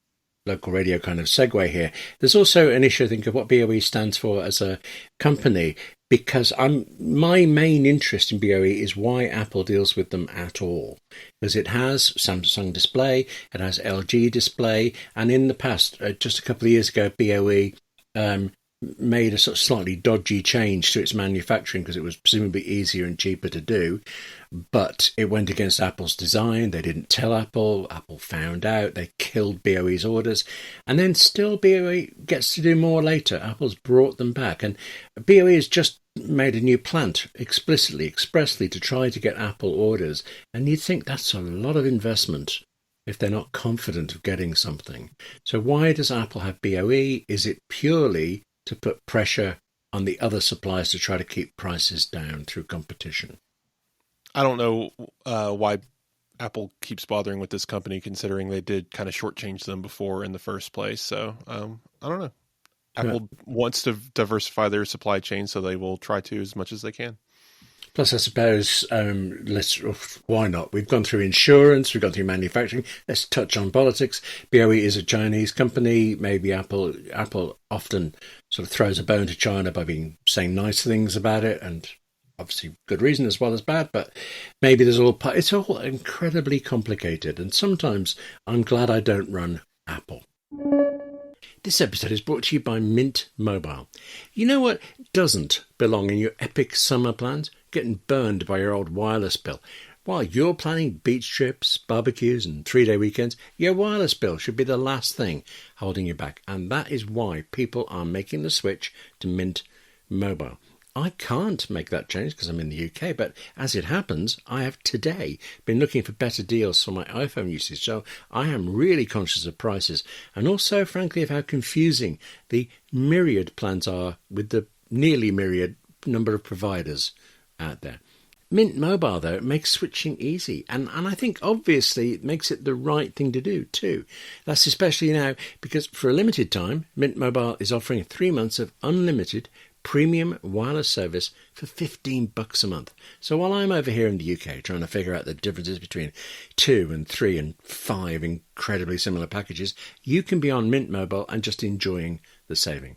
local radio kind of segue here. There's also an issue, I think, of what BOE stands for as a company, because my main interest in BOE is why Apple deals with them at all. Because it has Samsung Display, it has LG Display, and in the past, just a couple of years ago, BOE made a sort of slightly dodgy change to its manufacturing because it was presumably easier and cheaper to do, but it went against Apple's design. They didn't tell Apple. Apple found out. They killed BOE's orders, and then still BOE gets to do more later. Apple's brought them back, and BOE has just made a new plant expressly to try to get Apple orders, and you'd think that's a lot of investment if they're not confident of getting something. So why does Apple have BOE? Is it purely to put pressure on the other suppliers to try to keep prices down through competition? I don't know why Apple keeps bothering with this company, considering they did kind of shortchange them before in the first place. So I don't know. Apple wants to diversify their supply chain, so they will try to as much as they can. Plus, I suppose, why not? We've gone through insurance, we've gone through manufacturing. Let's touch on politics. BOE is a Chinese company. Maybe Apple often sort of throws a bone to China by saying nice things about it, and obviously good reason as well as bad. But maybe it's all incredibly complicated, and sometimes I'm glad I don't run Apple. This episode is brought to you by Mint Mobile. You know what doesn't belong in your epic summer plans? Getting burned by your old wireless bill. While you're planning beach trips, barbecues, and 3-day weekends, your wireless bill should be the last thing holding you back. And that is why people are making the switch to Mint Mobile. I can't make that change because I'm in the UK, but as it happens, I have today been looking for better deals for my iPhone usage, so I am really conscious of prices and also, frankly, of how confusing the myriad plans are with the nearly myriad number of providers out there. Mint Mobile, though, it makes switching easy, and I think obviously it makes it the right thing to do too. That's especially now because for a limited time, Mint Mobile is offering 3 months of unlimited premium wireless service for $15 a month. So while I'm over here in the UK trying to figure out the differences between 2 and 3 and 5 incredibly similar packages, you can be on Mint Mobile and just enjoying the saving.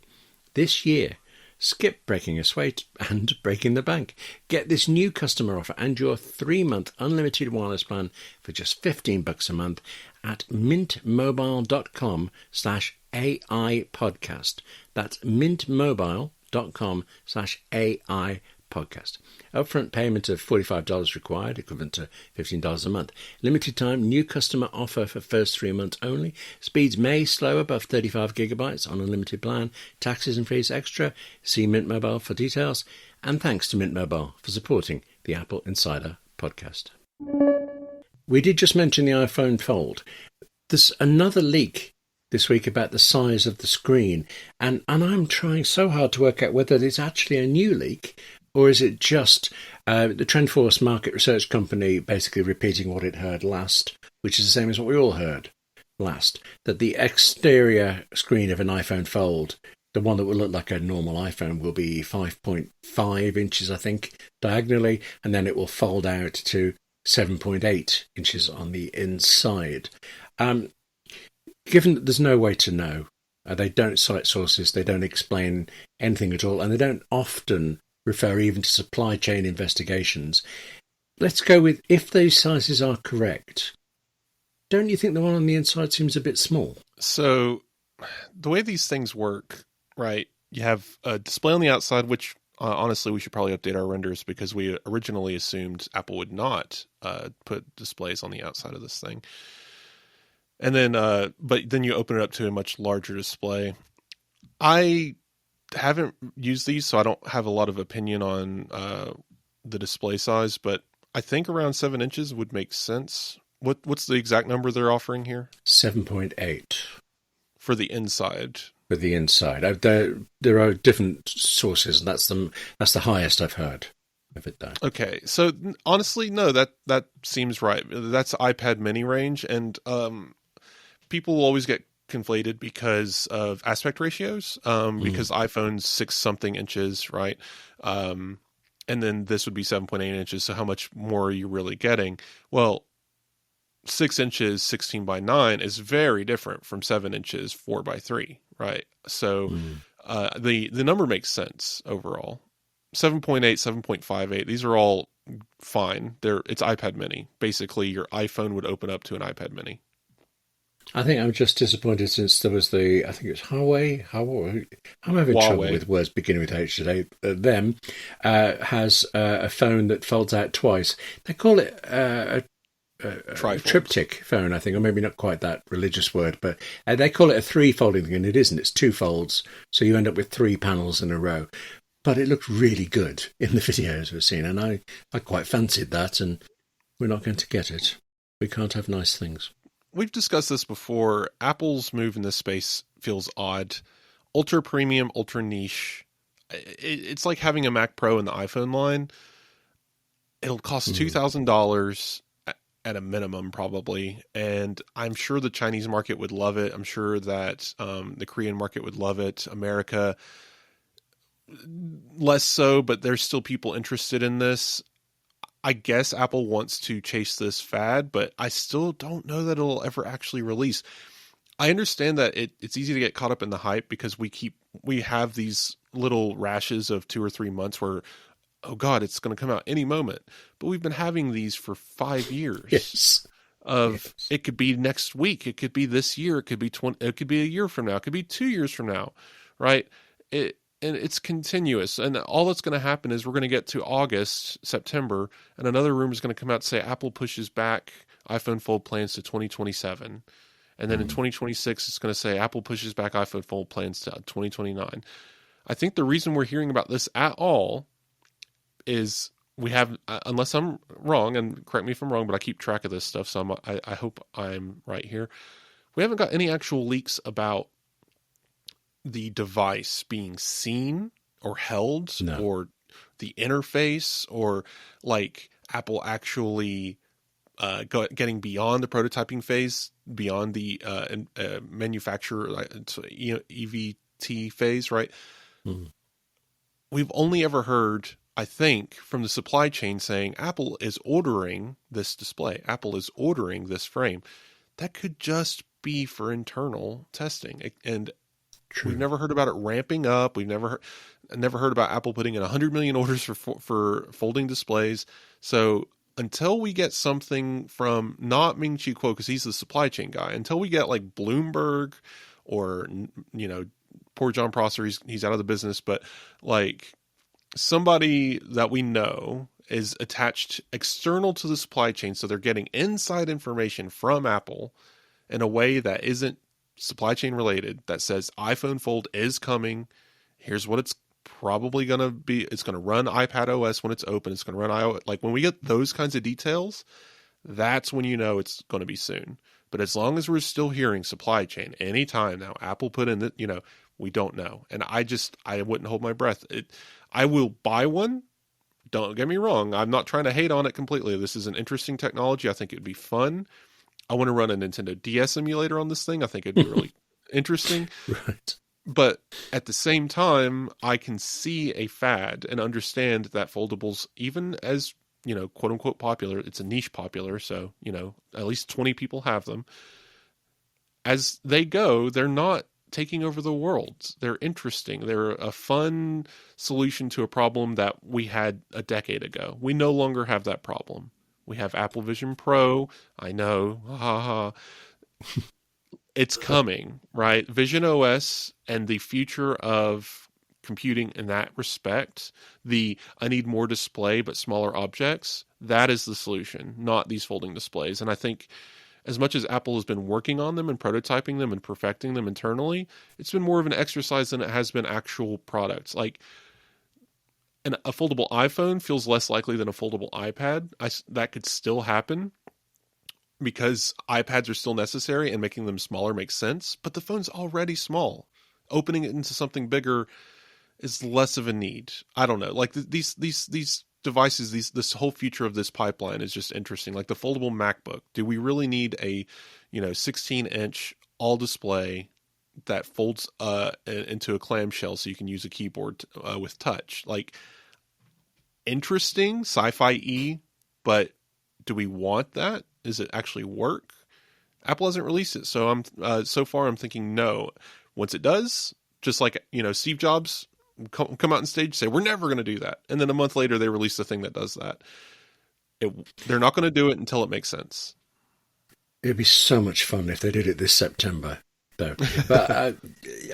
This year, skip breaking a sweat and breaking the bank. Get this new customer offer and your 3-month unlimited wireless plan for just $15 a month at mintmobile.com/AI podcast. That's mintmobile.com/AI podcast. Upfront payment of $45 required, equivalent to $15 a month. Limited time new customer offer for first 3 months only. Speeds may slow above 35 gigabytes on unlimited plan. Taxes and fees extra. See Mint Mobile for details. And thanks to Mint Mobile for supporting the Apple Insider podcast. We did just mention the iPhone Fold. There's another leak this week about the size of the screen, and I'm trying so hard to work out whether it's actually a new leak or is it just the TrendForce market research company basically repeating what it heard last, which is the same as what we all heard last, that the exterior screen of an iPhone Fold, the one that will look like a normal iPhone, will be 5.5 inches, I think, diagonally, and then it will fold out to 7.8 inches on the inside. Given that there's no way to know, they don't cite sources, they don't explain anything at all, and they don't often refer even to supply chain investigations. Let's go with, if those sizes are correct, don't you think the one on the inside seems a bit small? So the way these things work, right, you have a display on the outside, which honestly we should probably update our renders because we originally assumed Apple would not put displays on the outside of this thing. And then, but then you open it up to a much larger display. I haven't used these, so I don't have a lot of opinion on the display size, but I think around 7 inches would make sense. What's the exact number they're offering here? 7.8. For the inside. For the inside. There are different sources, and that's the highest I've heard of it, though. Okay, so honestly, no, that seems right. That's iPad mini range, and people will always get conflated because of aspect ratios, because iPhone's 6-something inches, right? And then this would be 7.8 inches, so how much more are you really getting? Well, 6 inches, 16 by 9 is very different from 7 inches, 4 by 3, right? So the number makes sense overall. 7.8, 7.58, these are all fine. It's iPad mini. Basically, your iPhone would open up to an iPad mini. I think I'm just disappointed since there was I think it's Huawei. I'm having trouble with words beginning with H today. Has a phone that folds out twice. They call it a triptych phone, I think, or maybe not quite that religious word, but they call it a 3-folding thing, and it isn't. It's 2 folds, so you end up with 3 panels in a row. But it looked really good in the videos we've seen, and I quite fancied that, and we're not going to get it. We can't have nice things. We've discussed this before. Apple's move in this space feels odd. Ultra premium, ultra niche. It's like having a Mac Pro in the iPhone line. It'll cost $2,000 at a minimum, probably. And I'm sure the Chinese market would love it. I'm sure that the Korean market would love it. America, less so, but there's still people interested in this. I guess Apple wants to chase this fad, but I still don't know that it'll ever actually release. I understand that it's easy to get caught up in the hype because we have these little rashes of 2 or 3 months where, oh God, it's going to come out any moment. But we've been having these for 5 years. Yes. It could be next week, it could be this year, it could be it could be a year from now, it could be 2 years from now, right? And and it's continuous. And all that's going to happen is we're going to get to August, September, and another rumor is going to come out to say Apple pushes back iPhone Fold plans to 2027. And then in 2026, it's going to say Apple pushes back iPhone Fold plans to 2029. I think the reason we're hearing about this at all is we have, unless I'm wrong, and correct me if I'm wrong, but I keep track of this stuff, so I hope I'm right here. We haven't got any actual leaks about the device being seen or held, or the interface, or like Apple actually getting beyond the prototyping phase, beyond the manufacturer EVT phase, right? Mm. We've only ever heard, I think, from the supply chain saying Apple is ordering this display. Apple is ordering this frame. That could just be for internal testing. And True. We've never heard about it ramping up. We've never heard about Apple putting in 100 million orders for folding displays. So until we get something from, not Ming-Chi Kuo, because he's the supply chain guy, until we get like Bloomberg or, poor John Prosser, he's out of the business, but like somebody that we know is attached external to the supply chain, so they're getting inside information from Apple in a way that isn't supply chain related, that says iPhone Fold is coming. Here's what it's probably going to be. It's going to run iPad OS when it's open. It's going to run iOS. Like when we get those kinds of details, that's when you know it's going to be soon. But as long as we're still hearing supply chain anytime now, Apple put in that, we don't know. And I wouldn't hold my breath. I will buy one. Don't get me wrong. I'm not trying to hate on it completely. This is an interesting technology. I think it'd be fun. I want to run a Nintendo DS emulator on this thing. I think it'd be really interesting. Right. But at the same time, I can see a fad and understand that foldables, even as, quote unquote popular, it's a niche popular. So, at least 20 people have them. As they go, they're not taking over the world. They're interesting. They're a fun solution to a problem that we had a decade ago. We no longer have that problem. We have Apple Vision Pro. I know. Ha ha. It's coming, right? Vision OS and the future of computing in that respect, I need more display but smaller objects, that is the solution, not these folding displays. And I think as much as Apple has been working on them and prototyping them and perfecting them internally, it's been more of an exercise than it has been actual products. Like, a foldable iPhone feels less likely than a foldable iPad. That could still happen because iPads are still necessary and making them smaller makes sense. But the phone's already small. Opening it into something bigger is less of a need. I don't know. Like these devices, this whole future of this pipeline is just interesting. Like the foldable MacBook. Do we really need a 16-inch all display that folds into a clamshell so you can use a keyboard with touch? Like, interesting, sci-fi-y, but do we want that? Does it actually work? Apple hasn't released it, so so far I'm thinking no. Once it does, just like Steve Jobs come out on stage and say we're never going to do that, and then a month later they release the thing that does that. They're not going to do it until it makes sense. It'd be so much fun if they did it this September, though. But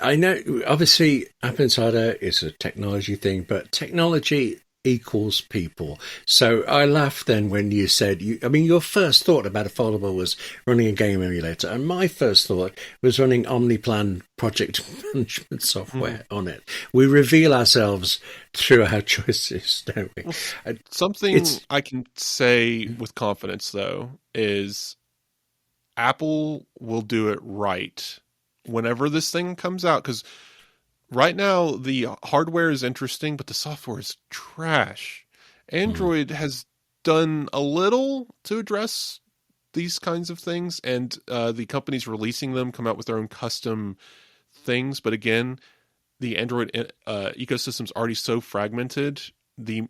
I know, obviously, AppleInsider is a technology thing, but technology equals people. So I laughed then when you said, your first thought about a foldable was running a game emulator, and my first thought was running OmniPlan project management software on it. We reveal ourselves through our choices, don't we? Something I can say with confidence, though, is Apple will do it right whenever this thing comes out, because right now the hardware is interesting, but the software is trash. Android has done a little to address these kinds of things, and the companies releasing them come out with their own custom things. But again, the Android ecosystem's already so fragmented. The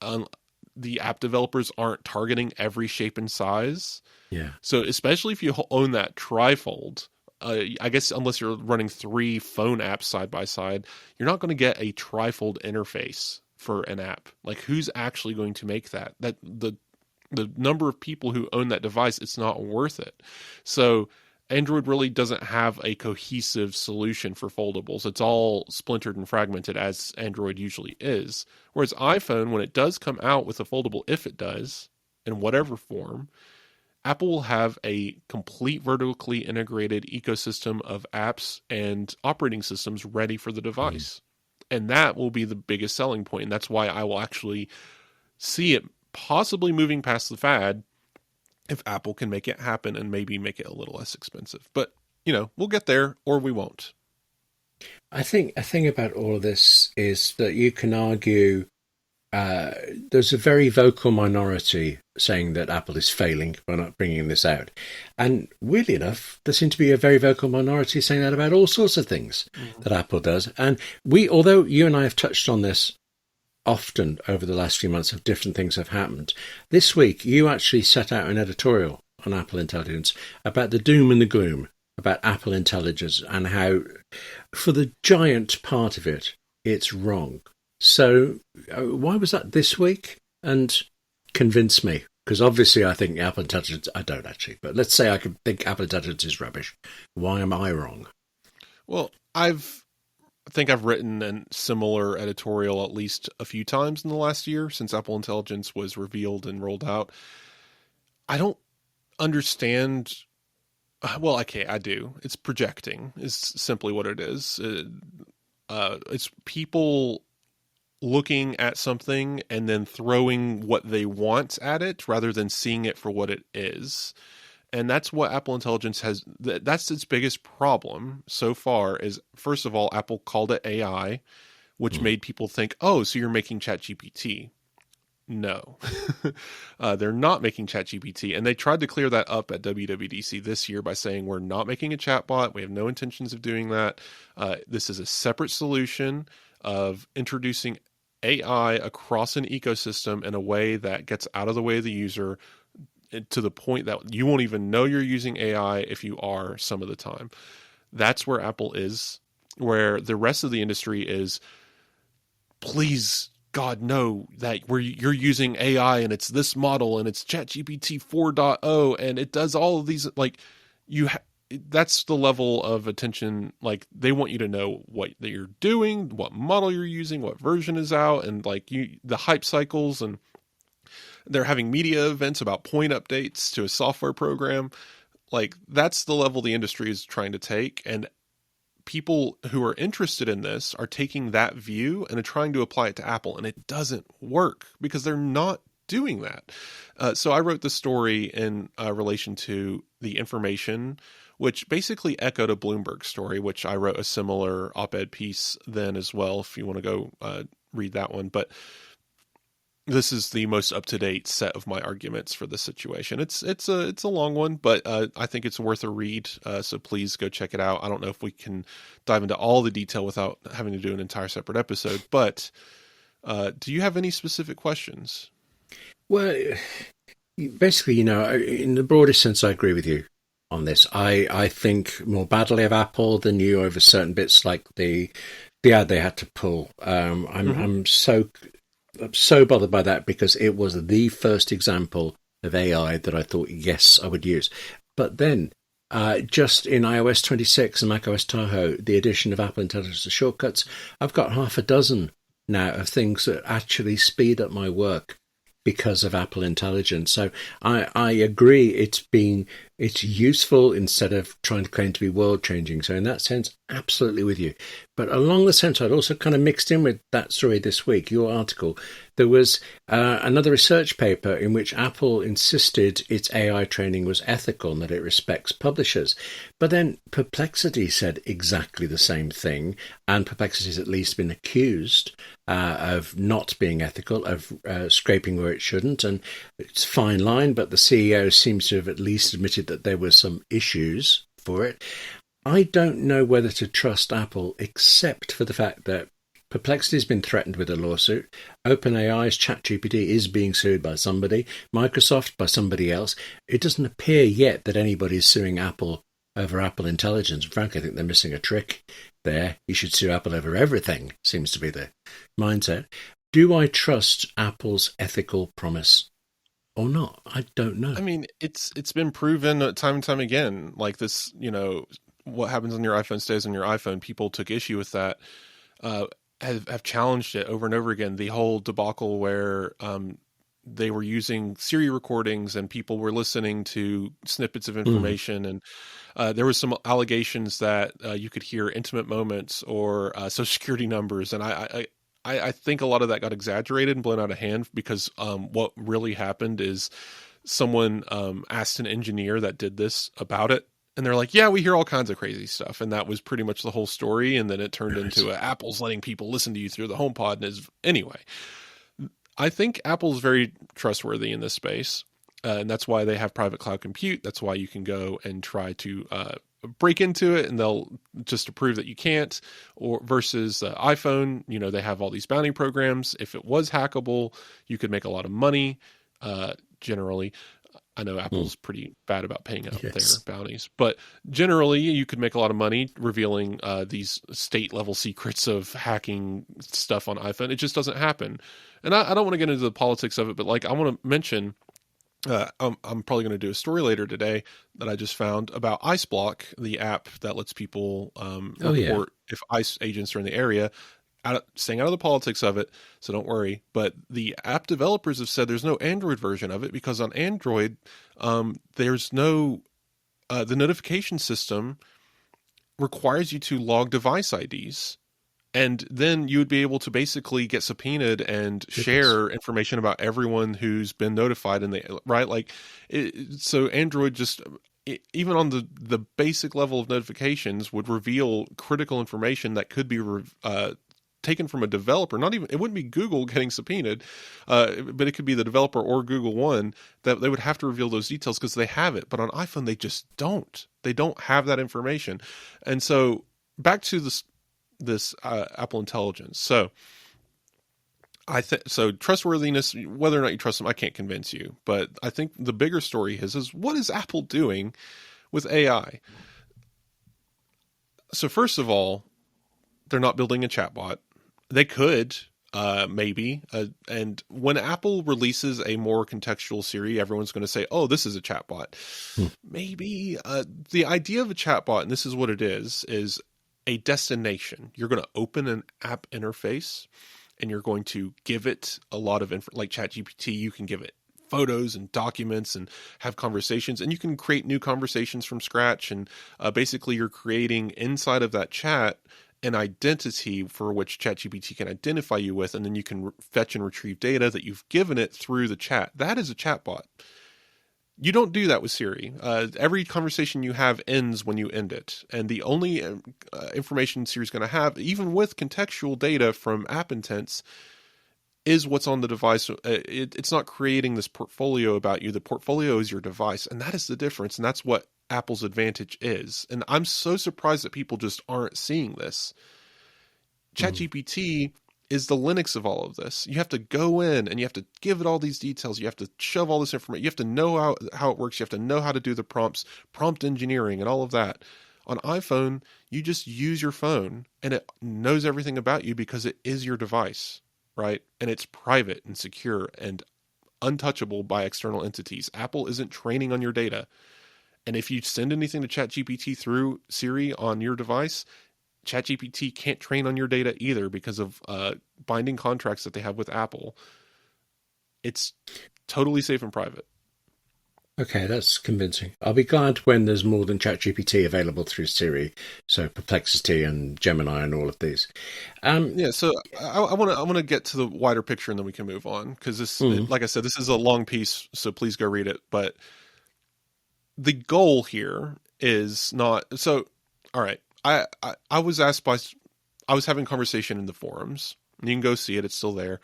app developers aren't targeting every shape and size. Yeah. So especially if you own that trifold, I guess unless you're running 3 phone apps side by side, you're not going to get a trifold interface for an app. Like, who's actually going to make that? The number of people who own that device, it's not worth it. So Android really doesn't have a cohesive solution for foldables. It's all splintered and fragmented, as Android usually is. Whereas iPhone, when it does come out with a foldable, if it does, in whatever form, Apple will have a complete vertically integrated ecosystem of apps and operating systems ready for the device. And that will be the biggest selling point. And that's why I will actually see it possibly moving past the fad if Apple can make it happen and maybe make it a little less expensive. But, we'll get there or we won't. I think a thing about all of this is that you can argue there's a very vocal minority saying that Apple is failing by not bringing this out. And weirdly enough, there seems to be a very vocal minority saying that about all sorts of things that Apple does. And although you and I have touched on this often over the last few months, of different things have happened, this week you actually set out an editorial on Apple Intelligence about the doom and the gloom about Apple Intelligence and how, for the giant part of it, it's wrong. So why was that this week? And convince me, because obviously I think Apple Intelligence, I don't actually, but let's say I could think Apple Intelligence is rubbish. Why am I wrong? Well, I think I've written a similar editorial at least a few times in the last year since Apple Intelligence was revealed and rolled out. I don't understand. Well, okay, I do. It's projecting is simply what it is. It's people looking at something and then throwing what they want at it rather than seeing it for what it is. And that's what Apple Intelligence has. That's its biggest problem so far is, first of all, Apple called it AI, which made people think, oh, so you're making ChatGPT. No, they're not making ChatGPT. And they tried to clear that up at WWDC this year by saying, we're not making a chatbot. We have no intentions of doing that. This is a separate solution of introducing AI across an ecosystem in a way that gets out of the way of the user to the point that you won't even know you're using AI if you are some of the time. That's where Apple is, where the rest of the industry is, please, God, know that you're using AI and it's this model and it's ChatGPT 4.0 and it does all of these, that's the level of attention. Like, they want you to know what that you're doing, what model you're using, what version is out, and the hype cycles, and they're having media events about point updates to a software program. Like, that's the level the industry is trying to take. And people who are interested in this are taking that view and are trying to apply it to Apple, and it doesn't work because they're not doing that. So I wrote the story in relation to the information, which basically echoed a Bloomberg story, which I wrote a similar op-ed piece then as well, if you want to go read that one. But this is the most up-to-date set of my arguments for the situation. It's a long one, but I think it's worth a read. So please go check it out. I don't know if we can dive into all the detail without having to do an entire separate episode, but do you have any specific questions? Well, basically, in the broadest sense, I agree with you on this. I think more badly of Apple than you over certain bits, like the ad they had to pull. I'm so bothered by that because it was the first example of AI that I thought, yes, I would use. But then, just in iOS 26 and macOS Tahoe, the addition of Apple Intelligence to shortcuts, I've got half a dozen now of things that actually speed up my work because of Apple Intelligence. So I agree it's useful instead of trying to claim to be world changing. So in that sense, absolutely with you. But along the sense, I'd also kind of mixed in with that story this week, your article, there was another research paper in which Apple insisted its AI training was ethical and that it respects publishers. But then Perplexity said exactly the same thing, and Perplexity has at least been accused of not being ethical, of scraping where it shouldn't. And it's a fine line, but the CEO seems to have at least admitted that there were some issues for it. I don't know whether to trust Apple, except for the fact that Perplexity has been threatened with a lawsuit. OpenAI's ChatGPT is being sued by somebody. Microsoft by somebody else. It doesn't appear yet that anybody's suing Apple over Apple Intelligence. Frankly, I think they're missing a trick there. You should sue Apple over everything, seems to be the mindset. Do I trust Apple's ethical promise? or not? I don't know. I mean, it's been proven time and time again. Like this, what happens on your iPhone stays on your iPhone. People took issue with that. Uh, have challenged it over and over again. The whole debacle where they were using Siri recordings and people were listening to snippets of information, and there was some allegations that you could hear intimate moments or social security numbers, and I think a lot of that got exaggerated and blown out of hand because what really happened is someone asked an engineer that did this about it. And they're like, yeah, we hear all kinds of crazy stuff. And that was pretty much the whole story. And then it turned into Apple's letting people listen to you through the HomePod. Anyway, I think Apple's very trustworthy in this space. And that's why they have private cloud compute. That's why you can go and try to break into it and they'll just prove that you can't. Or versus iPhone, they have all these bounty programs. If it was hackable, you could make a lot of money generally. I know Apple's pretty bad about paying out their bounties, but generally you could make a lot of money revealing these state level secrets of hacking stuff on iPhone. It just doesn't happen. And I don't want to get into the politics of it, but like I want to mention, I'm probably going to do a story later today that I just found about IceBlock, the app that lets people report if ICE agents are in the area. Staying out of the politics of it, so don't worry. But the app developers have said there's no Android version of it because on Android, there's no the notification system requires you to log device IDs, and then you would be able to basically get subpoenaed and share information about everyone who's been notified. And so Android just even on the basic level of notifications would reveal critical information that could be taken from a developer. It wouldn't be Google getting subpoenaed, but it could be the developer or Google One that they would have to reveal those details because they have it. But on iPhone, they just don't. They don't have that information. And so back to this Apple Intelligence. So so trustworthiness, whether or not you trust them, I can't convince you. But I think the bigger story is what is Apple doing with AI? So first of all, they're not building a chatbot. They could, maybe. And when Apple releases a more contextual Siri, everyone's going to say, oh, this is a chatbot. Maybe. The idea of a chatbot, and this is what it is a destination. You're going to open an app interface, and you're going to give it a lot of like ChatGPT, you can give it photos and documents and have conversations, and you can create new conversations from scratch. And basically, you're creating inside of that chat an identity for which ChatGPT can identify you with, and then you can fetch and retrieve data that you've given it through the chat. That is a chatbot. You don't do that with Siri. Every conversation you have ends when you end it. And the only information Siri's going to have, even with contextual data from app intents, is what's on the device. It's not creating this portfolio about you. The portfolio is your device, and that is the difference, and that's what Apple's advantage is. And I'm so surprised that people just aren't seeing this. ChatGPT is the Linux of all of this. You have to go in and you have to give it all these details. You have to shove all this information. You have to know how it works. You have to know how to do the prompts, prompt engineering, and all of that. On iPhone, you just use your phone and it knows everything about you because it is your device, right? And it's private and secure and untouchable by external entities. Apple isn't training on your data. And if you send anything to ChatGPT through Siri on your device, ChatGPT can't train on your data either because of binding contracts that they have with Apple. It's totally safe and private. Okay, that's convincing. I'll be glad when there's more than ChatGPT available through Siri, so Perplexity and Gemini and all of these. So I want to get to the wider picture and then we can move on because this, like I said, this is a long piece, so please go read it. But the goal here is not so. All right, I was asked I was having a conversation in the forums. And you can go see it; it's still there.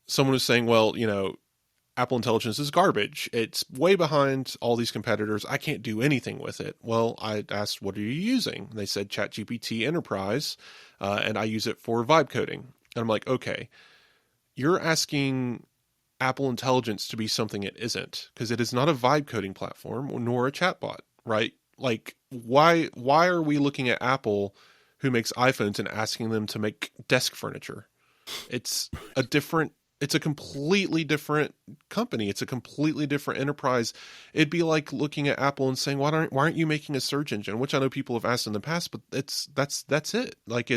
Someone was saying, "Well, Apple Intelligence is garbage. It's way behind all these competitors. I can't do anything with it." Well, I asked, "What are you using?" And they said ChatGPT Enterprise, and I use it for vibe coding. And I'm like, "Okay, you're asking Apple Intelligence to be something it isn't, because it is not a vibe coding platform nor a chatbot, right? Like, why are we looking at Apple, who makes iPhones, and asking them to make desk furniture? It's a different It's a completely different company. It's a completely different enterprise. It'd be like looking at Apple and saying, why aren't you making a search engine? Which I know people have asked in the past, but that's it. Like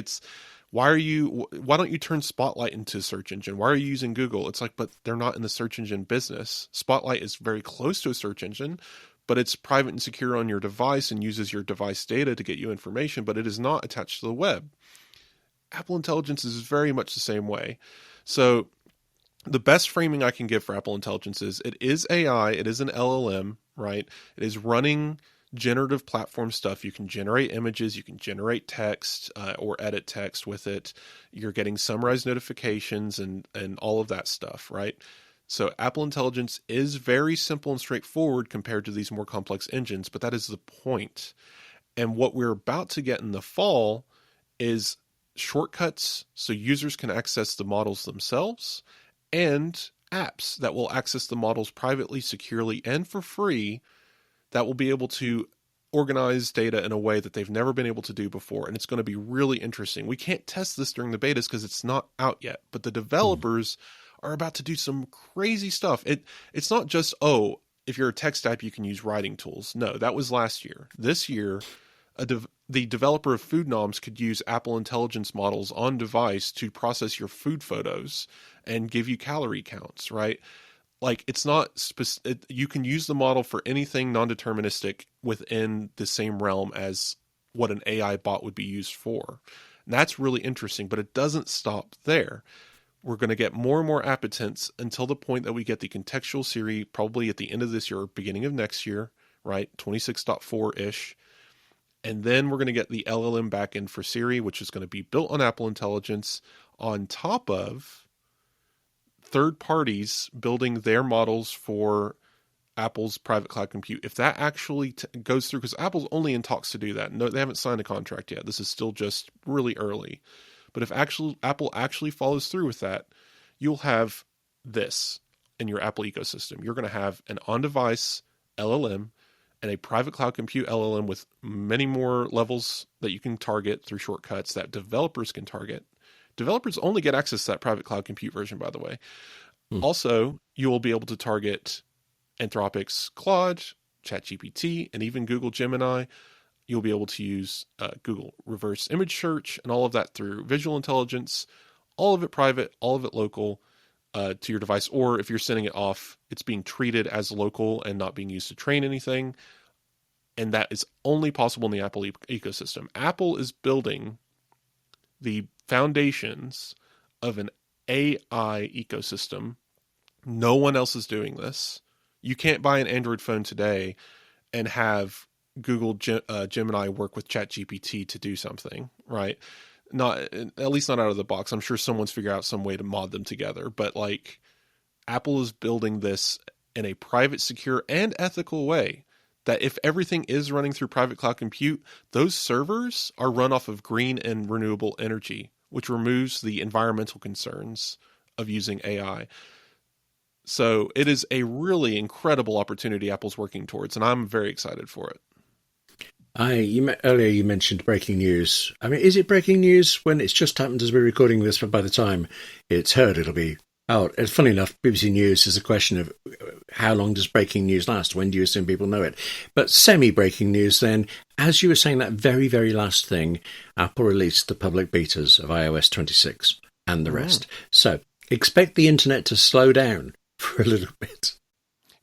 why don't you turn Spotlight into a search engine? Why are you using Google? It's like, but they're not in the search engine business. Spotlight is very close to a search engine, but it's private and secure on your device and uses your device data to get you information, but it is not attached to the web. Apple Intelligence is very much the same way. So the best framing I can give for Apple Intelligence is it is AI, it is an LLM, right? It is running generative platform stuff. You can generate images, you can generate text or edit text with it. You're getting summarized notifications and all of that stuff, right? So Apple Intelligence is very simple and straightforward compared to these more complex engines, but that is the point. And what we're about to get in the fall is shortcuts so users can access the models themselves, and apps that will access the models privately, securely, and for free that will be able to organize data in a way that they've never been able to do before. And it's going to be really interesting. We can't test this during the betas because it's not out yet, but the developers are about to do some crazy stuff. It's not just, if you're a text app, you can use writing tools. No, that was last year. This year, the developer of Foodnoms could use Apple Intelligence models on device to process your food photos and give you calorie counts, right? Like it's not you can use the model for anything non-deterministic within the same realm as what an AI bot would be used for. And that's really interesting, but it doesn't stop there. We're going to get more and more appetents until the point that we get the contextual Siri probably at the end of this year, beginning of next year, right? 26.4-ish. And then we're going to get the LLM backend for Siri, which is going to be built on Apple Intelligence on top of third parties building their models for Apple's private cloud compute. If that actually goes through, because Apple's only in talks to do that. No, they haven't signed a contract yet. This is still just really early. But if Apple actually follows through with that, you'll have this in your Apple ecosystem. You're going to have an on-device LLM and a private cloud compute LLM with many more levels that you can target through shortcuts that developers can target. Developers only get access to that private cloud compute version, by the way. Also, you will be able to target Anthropic's Claude, ChatGPT, and even Google Gemini. You'll be able to use Google reverse image search and all of that through visual intelligence, all of it private, all of it local to your device. Or if you're sending it off, it's being treated as local and not being used to train anything. And that is only possible in the Apple ecosystem. Apple is building the foundations of an AI ecosystem. No one else is doing this. You can't buy an Android phone today and have Google Gemini work with ChatGPT to do something, right? Not at least not out of the box. I'm sure someone's figured out some way to mod them together, but like Apple is building this in a private, secure, and ethical way that if everything is running through private cloud compute, those servers are run off of green and renewable energy, which removes the environmental concerns of using AI. So it is a really incredible opportunity Apple's working towards, and I'm very excited for it. Earlier you mentioned breaking news. I mean, is it breaking news when it's just happened as we're recording this, but by the time it's heard, it'll be out? It's funny enough, BBC News is a question of how long does breaking news last? When do you assume people know it? But semi-breaking news then, as you were saying that very, very last thing, Apple released the public betas of iOS 26 and the rest. So expect the internet to slow down for a little bit.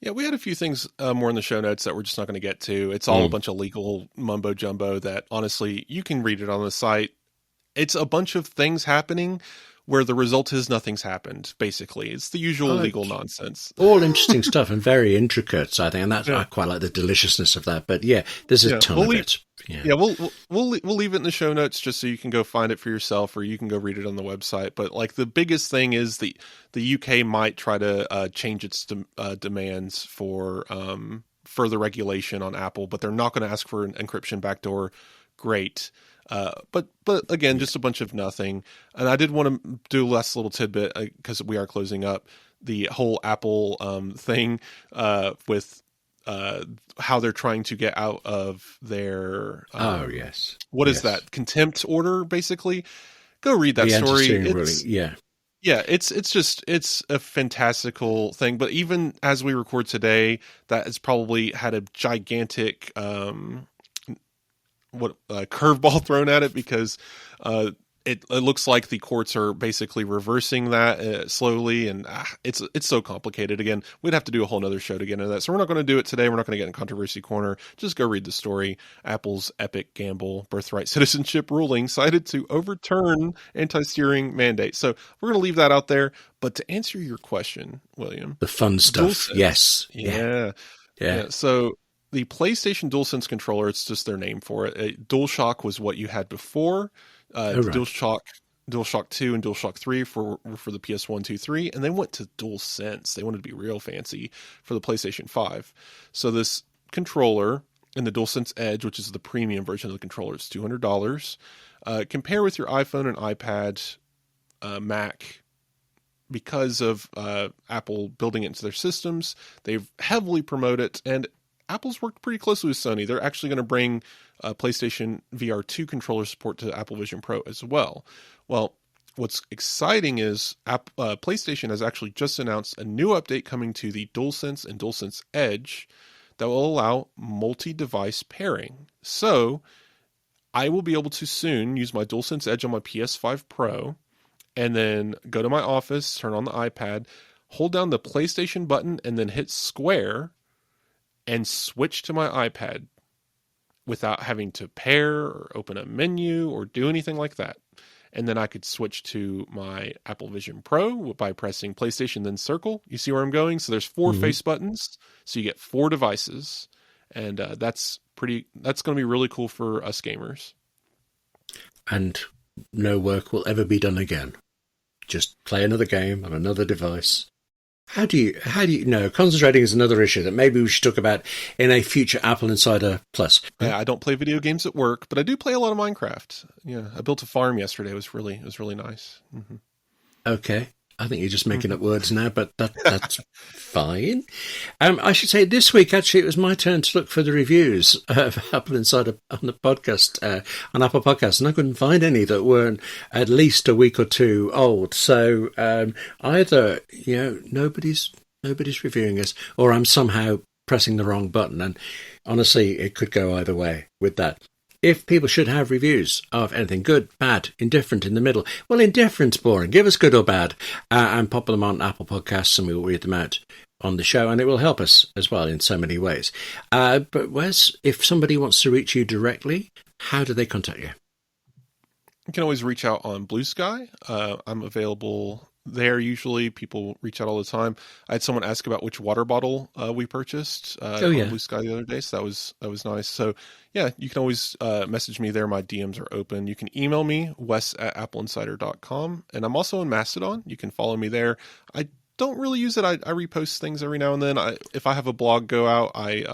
Yeah, we had a few things more in the show notes that we're just not going to get to. It's all a bunch of legal mumbo jumbo that honestly, you can read it on the site. It's a bunch of things happening where the result is nothing's happened, basically. It's the usual legal nonsense. All interesting stuff and very intricate, I think. And that's, I quite like the deliciousness of that. But yeah, there's a ton of it. Yeah, we'll leave it in the show notes just so you can go find it for yourself, or you can go read it on the website. But like the biggest thing is the UK might try to change its demands for further regulation on Apple, but they're not going to ask for an encryption backdoor. Great. But again, just a bunch of nothing. And I did want to do a last little tidbit because we are closing up the whole Apple thing with how they're trying to get out of their what is that contempt order? Basically, go read that story. Yeah, it's a fantastical thing. But even as we record today, that has probably had a gigantic curveball thrown at it, because it looks like the courts are basically reversing that slowly, and it's so complicated. Again, we'd have to do a whole nother show to get into that, so we're not going to do it today. We're not going to get in controversy corner. Just go read the story. Apple's epic gamble birthright citizenship ruling cited to overturn anti-steering mandate. So we're going to leave that out there. But to answer your question, William, The fun stuff. DualSense. Yes. Yeah. So the PlayStation DualSense controller, it's just their name for it. DualShock was what you had before. Right. DualShock 2 and DualShock 3 for the PS1, 2, 3, and they went to DualSense. They wanted to be real fancy for the PlayStation 5. So this controller and the DualSense Edge, which is the premium version of the controller, is $200. Compare with your iPhone and iPad, Mac. Because of Apple building it into their systems, they've heavily promoted it, and Apple's worked pretty closely with Sony. They're actually going to bring PlayStation VR2 controller support to Apple Vision Pro as well. Well, what's exciting is PlayStation has actually just announced a new update coming to the DualSense and DualSense Edge that will allow multi-device pairing. So I will be able to soon use my DualSense Edge on my PS5 Pro, and then go to my office, turn on the iPad, hold down the PlayStation button, and then hit square and switch to my iPad without having to pair or open a menu or do anything like that. And then I could switch to my Apple Vision Pro by pressing PlayStation, then circle. You see where I'm going? So there's 4 face buttons. So you get 4 devices. And that's going to be really cool for us gamers. And no work will ever be done again. Just play another game on another device. How do you know? Concentrating is another issue that maybe we should talk about in a future AppleInsider Plus. Yeah, I don't play video games at work, but I do play a lot of Minecraft. Yeah, I built a farm yesterday. It was really nice. Mm-hmm. Okay. I think you're just making up words now, but that's fine. I should say this week, actually, it was my turn to look for the reviews of AppleInsider on the podcast, on Apple Podcasts, and I couldn't find any that weren't at least a week or two old. So either, nobody's reviewing us, or I'm somehow pressing the wrong button. And honestly, it could go either way with that. If people should have reviews of anything good, bad, indifferent, in the middle, well, indifferent's boring. Give us good or bad, and pop them on Apple Podcasts, and we'll read them out on the show, and it will help us as well in so many ways. But Wes, if somebody wants to reach you directly, how do they contact you? You can always reach out on Blue Sky. I'm available there. Usually people reach out all the time. I had someone ask about which water bottle we purchased on Blue Sky the other day, so that was nice. So yeah, you can always message me there. My DMs are open. You can email me, wes@appleinsider.com, and I'm also on Mastodon. You can follow me there. I don't really use it. I repost things every now and then. If I have a blog go out, I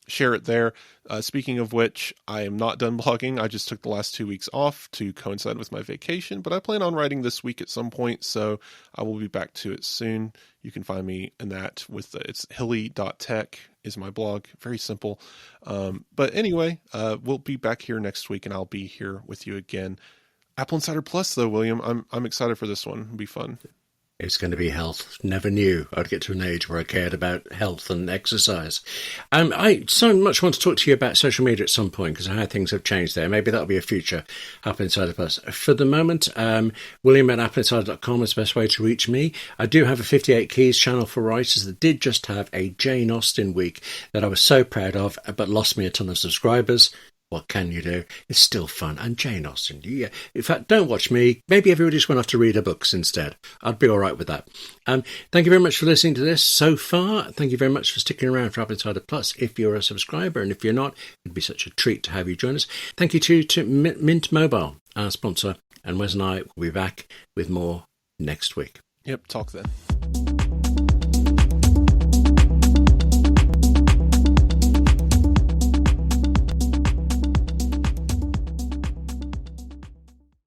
share it there. Speaking of which, I am not done blogging. I just took the last 2 weeks off to coincide with my vacation, but I plan on writing this week at some point, so I will be back to it soon. You can find me in that it's hilly.tech is my blog. Very simple. But anyway, we'll be back here next week, and I'll be here with you again. AppleInsider Plus, though, William, I'm excited for this one. It'll be fun. It's going to be health. Never knew I'd get to an age where I cared about health and exercise. I so much want to talk to you about social media at some point, because how things have changed there. Maybe that'll be a future AppleInsider Plus. For the moment, William at AppleInsider.com is the best way to reach me. I do have a 58 Keys channel for writers that did just have a Jane Austen week that I was so proud of, but lost me a ton of subscribers. What can you do? It's still fun. And Jane Austen. Yeah. In fact, don't watch me. Maybe everybody just went off to read her books instead. I'd be all right with that. Thank you very much for listening to this so far. Thank you very much for sticking around for AppleInsider Plus. If you're a subscriber, and if you're not, it'd be such a treat to have you join us. Thank you to Mint Mobile, our sponsor. And Wes and I will be back with more next week. Yep, talk then.